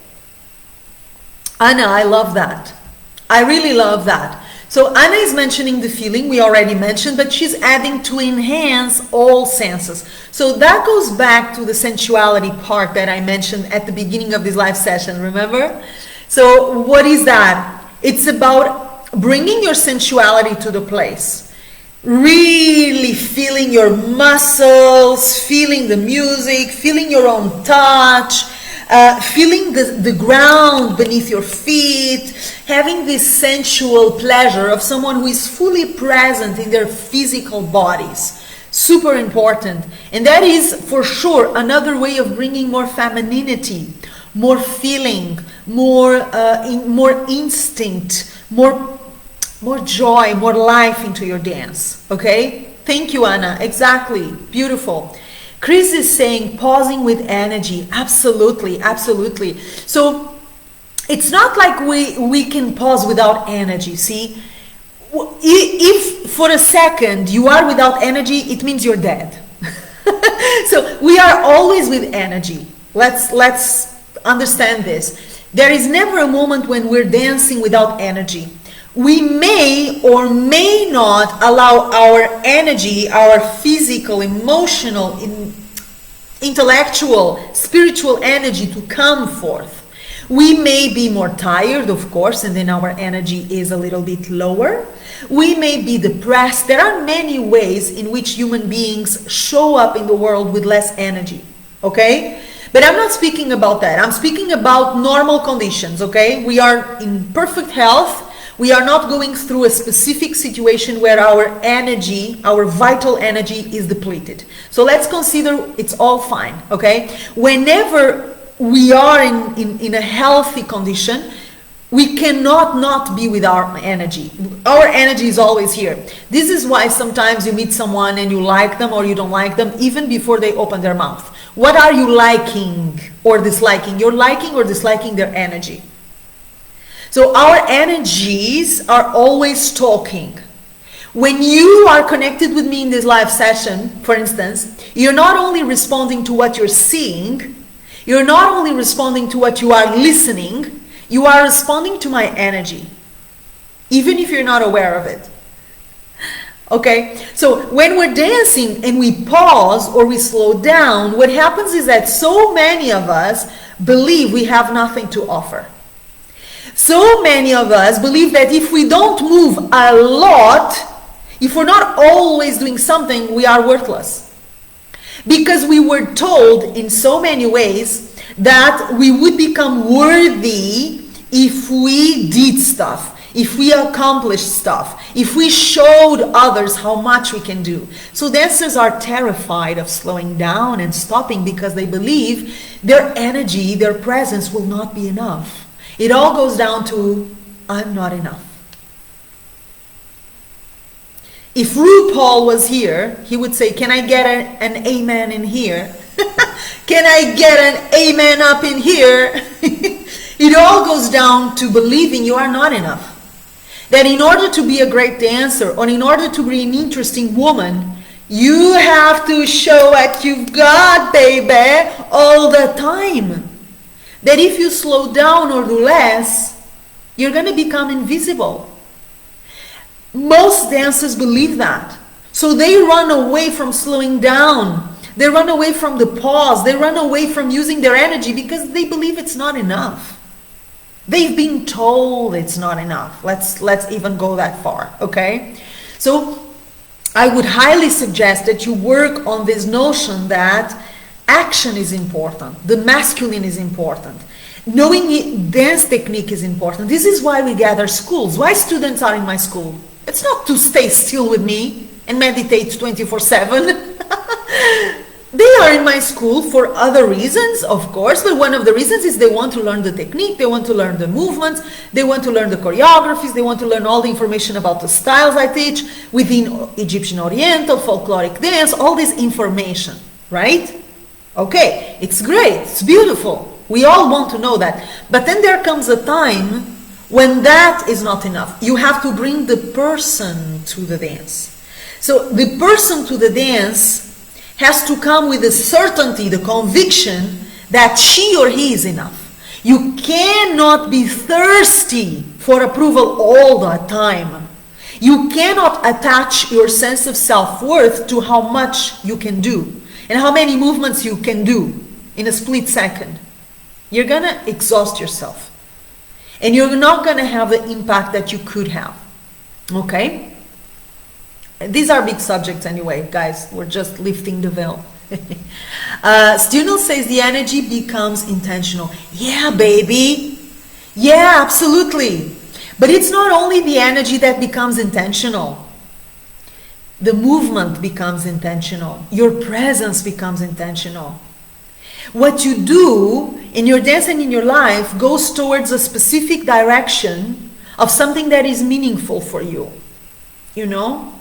Anna, I love that. I really love that. So Anna is mentioning the feeling we already mentioned, but she's adding to enhance all senses. So that goes back to the sensuality part that I mentioned at the beginning of this live session, remember? So what is that? It's about bringing your sensuality to the place. Really feeling your muscles, feeling the music, feeling your own touch, feeling the ground beneath your feet, having this sensual pleasure of someone who is fully present in their physical bodies. Super important. And that is for sure another way of bringing more femininity, more feeling, more instinct, more joy, more life into your dance. Okay? Thank you, Anna. Exactly. Beautiful. Chris is saying pausing with energy. Absolutely. So it's not like we can pause without energy. See, if for a second you are without energy, it means you're dead. So we are always with energy. Let's understand this. There is never a moment when we're dancing without energy. We may or may not allow our energy, our physical, emotional, intellectual, spiritual energy to come forth. We may be more tired, of course, and then our energy is a little bit lower. We may be depressed. There are many ways in which human beings show up in the world with less energy, okay? But I'm not speaking about that. I'm speaking about normal conditions, okay? We are in perfect health. We are not going through a specific situation where our energy, our vital energy is depleted. So let's consider it's all fine, okay? Whenever we are in a healthy condition, we cannot not be with our energy. Our energy is always here. This is why sometimes you meet someone and you like them or you don't like them even before they open their mouth. What are you liking or disliking? You're liking or disliking their energy. So our energies are always talking. When you are connected with me in this live session, for instance, you're not only responding to what you're seeing, you're not only responding to what you are listening, you are responding to my energy, even if you're not aware of it. Okay, so when we're dancing and we pause or we slow down, what happens is that so many of us believe we have nothing to offer. So many of us believe that if we don't move a lot, If we're not always doing something, we are worthless. Because we were told in so many ways that we would become worthy if we did stuff, if we accomplished stuff, if we showed others how much we can do. So dancers are terrified of slowing down and stopping because they believe their energy, their presence will not be enough. It all goes down to, I'm not enough. If RuPaul was here, he would say, can I get an amen in here? Can I get an amen up in here? It all goes down to believing you are not enough. That in order to be a great dancer, or in order to be an interesting woman, you have to show what you've got, baby, all the time. That if you slow down or do less, you're going to become invisible. Most dancers believe that. So they run away from slowing down. They run away from the pause. They run away from using their energy because they believe it's not enough. They've been told it's not enough. Let's even go that far, okay? So I would highly suggest that you work on this notion that action is important. The masculine is important. Knowing dance technique is important. This is why we gather schools. Why students are in my school? It's not to stay still with me and meditate 24/7. They are in my school for other reasons, of course, but one of the reasons is they want to learn the technique, they want to learn the movements, they want to learn the choreographies, they want to learn all the information about the styles I teach within Egyptian Oriental, Folkloric dance, all this information, right? Okay, it's great, it's beautiful. We all want to know that. But then there comes a time when that is not enough. You have to bring the person to the dance. So the person to the dance has to come with the certainty, the conviction that she or he is enough. You cannot be thirsty for approval all the time. You cannot attach your sense of self-worth to how much you can do and how many movements you can do in a split second. You're gonna exhaust yourself and you're not gonna have the impact that you could have, okay? These are big subjects anyway, guys. We're just lifting the veil. Student says the energy becomes intentional. Yeah, baby. Yeah, absolutely. But it's not only the energy that becomes intentional. The movement becomes intentional. Your presence becomes intentional. What you do in your dance and in your life goes towards a specific direction of something that is meaningful for you. You know?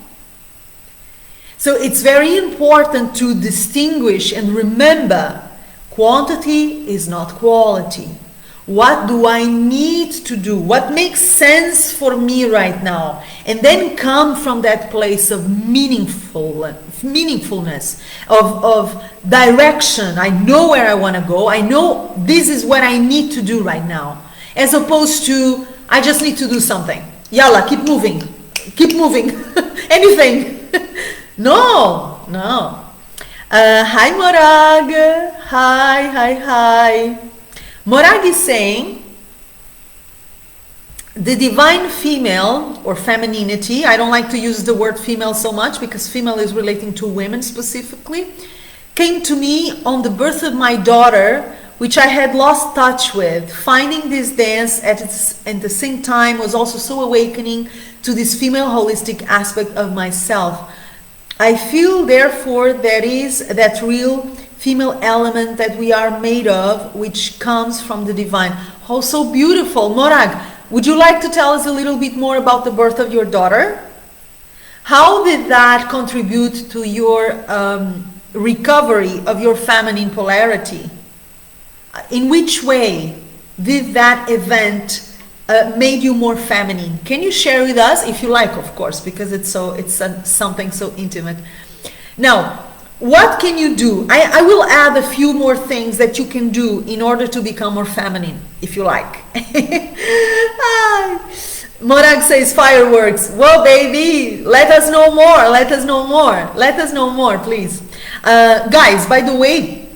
So it's very important to distinguish and remember, quantity is not quality. What do I need to do? What makes sense for me right now? And then come from that place of meaningfulness, of direction. I know where I want to go. I know this is what I need to do right now. As opposed to, I just need to do something. Yalla, keep moving. Keep moving. Anything. No. Hi, Morag. Hi. Morag is saying, the divine female, or femininity, I don't like to use the word female so much because female is relating to women specifically, came to me on the birth of my daughter, which I had lost touch with. Finding this dance at the same time was also so awakening to this female holistic aspect of myself. I feel, therefore, there is that real female element that we are made of, which comes from the divine. Oh, so beautiful. Morag, would you like to tell us a little bit more about the birth of your daughter? How did that contribute to your recovery of your feminine polarity? In which way did that event made you more feminine? Can you share with us, if you like, of course, because it's something so intimate. Now, what can you do? I will add a few more things that you can do in order to become more feminine, if you like. Morag says fireworks. Whoa, baby, let us know more. Let us know more. Let us know more, please. Guys, by the way,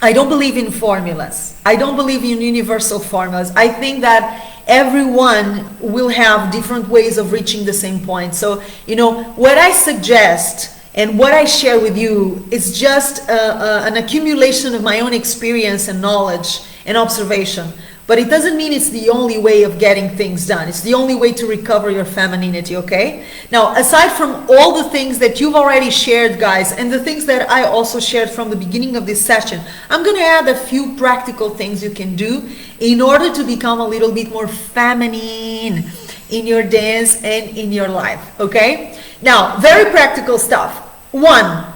I don't believe in formulas. I don't believe in universal formulas. I think that everyone will have different ways of reaching the same point. So, you know, what I suggest and what I share with you is just an accumulation of my own experience and knowledge and observation. But it doesn't mean it's the only way of getting things done. It's the only way to recover your femininity, okay? Now, aside from all the things that you've already shared, guys, and the things that I also shared from the beginning of this session, I'm going to add a few practical things you can do in order to become a little bit more feminine in your dance and in your life, okay? Now, very practical stuff. One,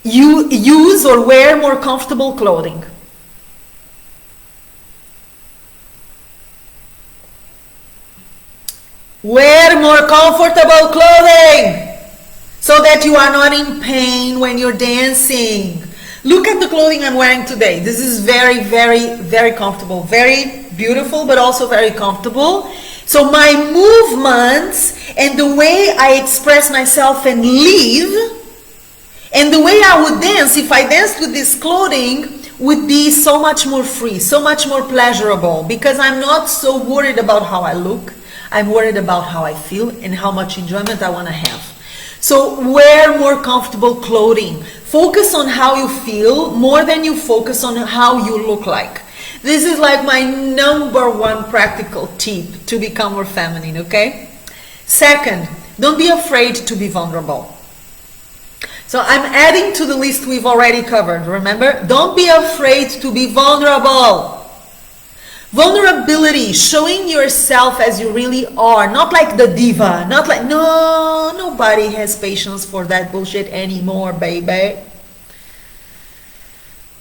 you use or wear more comfortable clothing. Wear more comfortable clothing so that you are not in pain when you're dancing. Look at the clothing I'm wearing today. This is very, very, very comfortable. Very beautiful, but also very comfortable. So my movements and the way I express myself and live, and the way I would dance if I danced with this clothing, would be so much more free, so much more pleasurable, because I'm not so worried about how I look. I'm worried about how I feel and how much enjoyment I want to have. So wear more comfortable clothing. Focus on how you feel more than you focus on how you look like. This is like my #1 practical tip to become more feminine, okay? Second, don't be afraid to be vulnerable. So I'm adding to the list we've already covered, remember? Don't be afraid to be vulnerable. Vulnerability, showing yourself as you really are, not like the diva, not like, no, nobody has patience for that bullshit anymore, baby.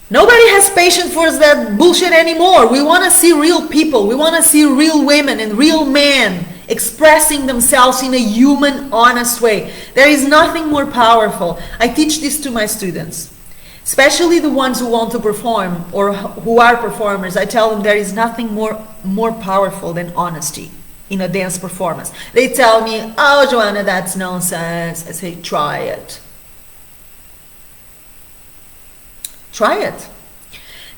Nobody has patience for that bullshit anymore. We want to see real people. We want to see real women and real men expressing themselves in a human, honest way. There is nothing more powerful. I teach this to my students, especially the ones who want to perform or who are performers. I tell them there is nothing more powerful than honesty in a dance performance. They tell me, oh, Joanna, that's nonsense. I say, try it. Try it.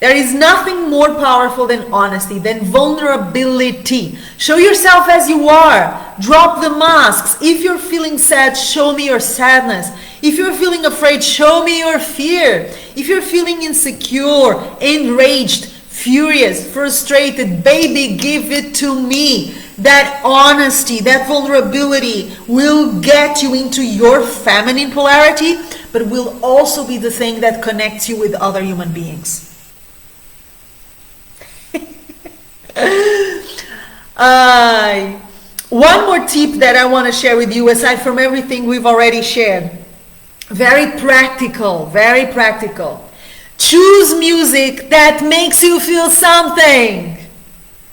There is nothing more powerful than honesty, than vulnerability. Show yourself as you are. Drop the masks. If you're feeling sad, show me your sadness. If you're feeling afraid, show me your fear. If you're feeling insecure, enraged, furious, frustrated, baby, give it to me. That honesty, that vulnerability will get you into your feminine polarity, but will also be the thing that connects you with other human beings. One more tip that I want to share with you, aside from everything we've already shared. Very practical, very practical. Choose music that makes you feel something.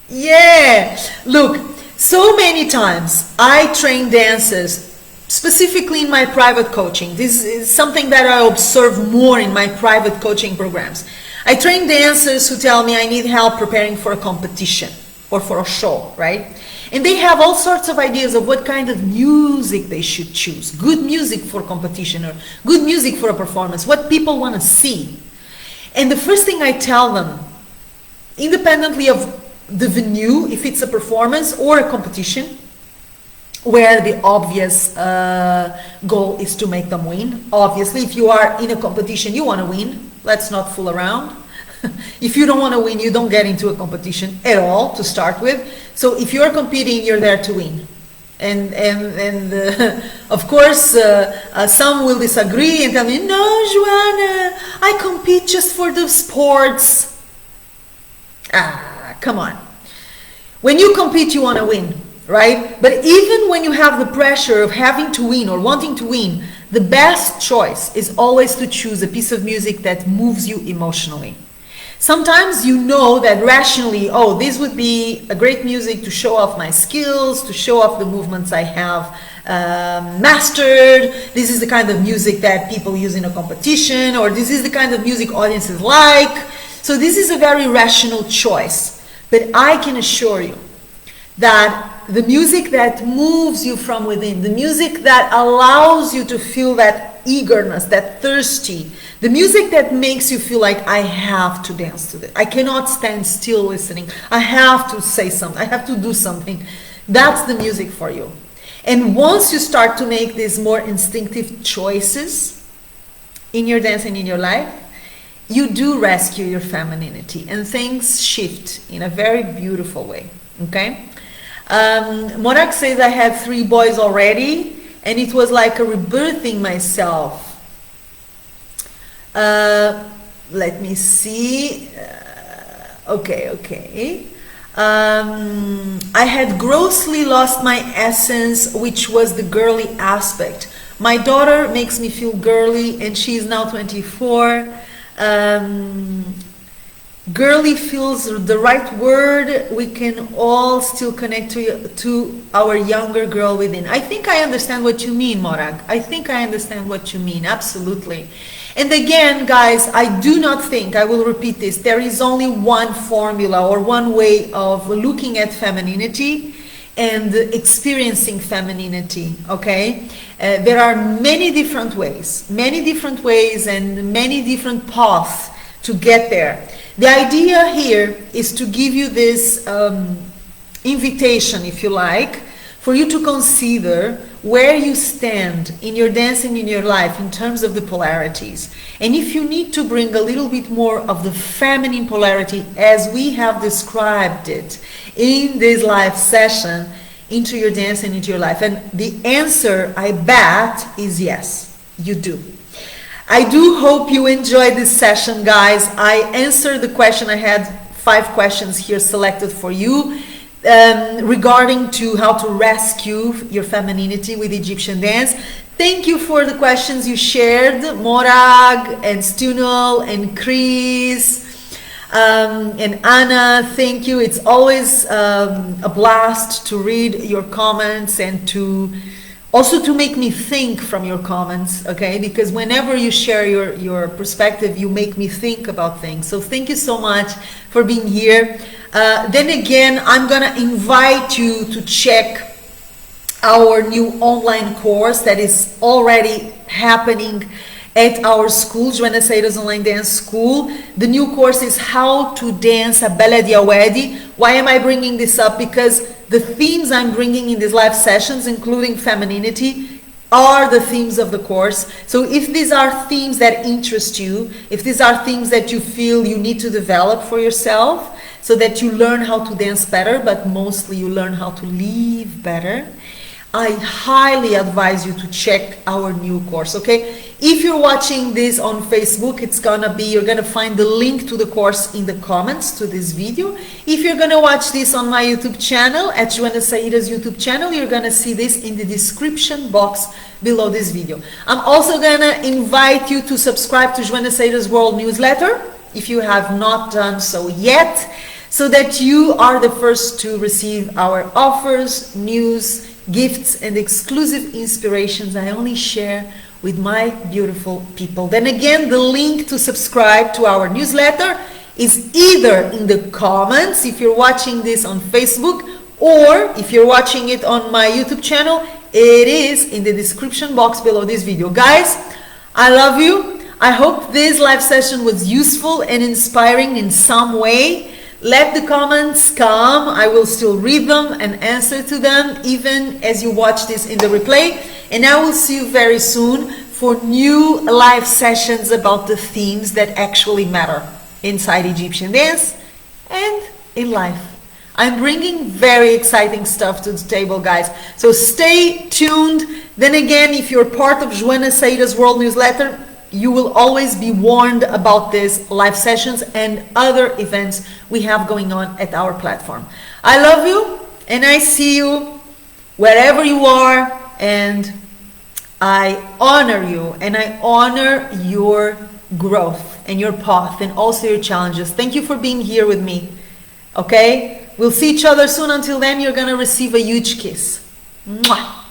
Yeah. Look, so many times I train dancers, specifically in my private coaching. This is something that I observe more in my private coaching programs. I train dancers who tell me I need help preparing for a competition or for a show, right? And they have all sorts of ideas of what kind of music they should choose. Good music for competition or good music for a performance, what people want to see. And the first thing I tell them, independently of the venue, if it's a performance or a competition, where the obvious goal is to make them win. Obviously, if you are in a competition, you want to win. Let's not fool around. If you don't want to win, you don't get into a competition at all to start with. So if you're competing, you're there to win. And of course, some will disagree and tell me, no, Joanna, I compete just for the sports. Come on. When you compete, you want to win, right? But even when you have the pressure of having to win or wanting to win, the best choice is always to choose a piece of music that moves you emotionally. Sometimes you know that rationally, oh, this would be a great music to show off my skills, to show off the movements I have mastered. This is the kind of music that people use in a competition, or this is the kind of music audiences like. So this is a very rational choice. But I can assure you that the music that moves you from within, the music that allows you to feel that eagerness, that thirsty, the music that makes you feel like I have to dance to this. I cannot stand still listening. I have to say something. I have to do something. That's the music for you. And once you start to make these more instinctive choices in your dance and in your life, you do rescue your femininity and things shift in a very beautiful way. Okay? Morak says I had 3 boys already, and it was like a rebirthing myself. Let me see. Okay. I had grossly lost my essence, which was the girly aspect. My daughter makes me feel girly, and she is now 24. Girly feels the right word. We can all still connect to our younger girl within. I think I understand what you mean, Morag. I think I understand what you mean, absolutely. And again, guys, I do not think, I will repeat this, there is only one formula or one way of looking at femininity and experiencing femininity, okay? There are many different ways and many different paths to get there. The idea here is to give you this invitation, if you like, for you to consider where you stand in your dance and in your life in terms of the polarities. And if you need to bring a little bit more of the feminine polarity as we have described it in this live session into your dance and into your life. And the answer, I bet, is yes, you do. I do hope you enjoyed this session, guys. I answered the question. I had 5 questions here selected for you regarding to how to rescue your femininity with Egyptian dance. Thank you for the questions you shared, Morag and Stunel and Chris and Anna. Thank you. It's always a blast to read your comments and to also to make me think from your comments, okay? Because whenever you share your perspective, you make me think about things. So thank you so much for being here. Then again, I'm gonna invite you to check our new online course that is already happening at our school, Joana Saahirah's Online Dance School. The new course is How to Dance a Ballet Awedi. Why am I bringing this up? Because the themes I'm bringing in these live sessions, including femininity, are the themes of the course. So if these are themes that interest you, if these are themes that you feel you need to develop for yourself so that you learn how to dance better, but mostly you learn how to live better, I highly advise you to check our new course, okay? If you're watching this on Facebook, you're gonna find the link to the course in the comments to this video. If you're gonna watch this on my YouTube channel, at Joana Saahirah's YouTube channel, you're gonna see this in the description box below this video. I'm also gonna invite you to subscribe to Joana Saahirah's World newsletter, if you have not done so yet, so that you are the first to receive our offers, news, gifts, and exclusive inspirations I only share with my beautiful people. Then again, the link to subscribe to our newsletter is either in the comments if you're watching this on Facebook, or if you're watching it on my YouTube channel, it is in the description box below this video. Guys, I love you. I hope this live session was useful and inspiring in some way. Let the comments come. I will still read them and answer to them even as you watch this in the replay. And I will see you very soon for new live sessions about the themes that actually matter inside Egyptian dance and in life. I'm bringing very exciting stuff to the table, guys. So stay tuned. Then again, if you're part of Joana Saahirah's World newsletter, you will always be warned about these live sessions and other events we have going on at our platform. I love you and I see you wherever you are, and I honor you and I honor your growth and your path and also your challenges. Thank you for being here with me. Okay? We'll see each other soon. Until then, you're gonna receive a huge kiss. Mwah!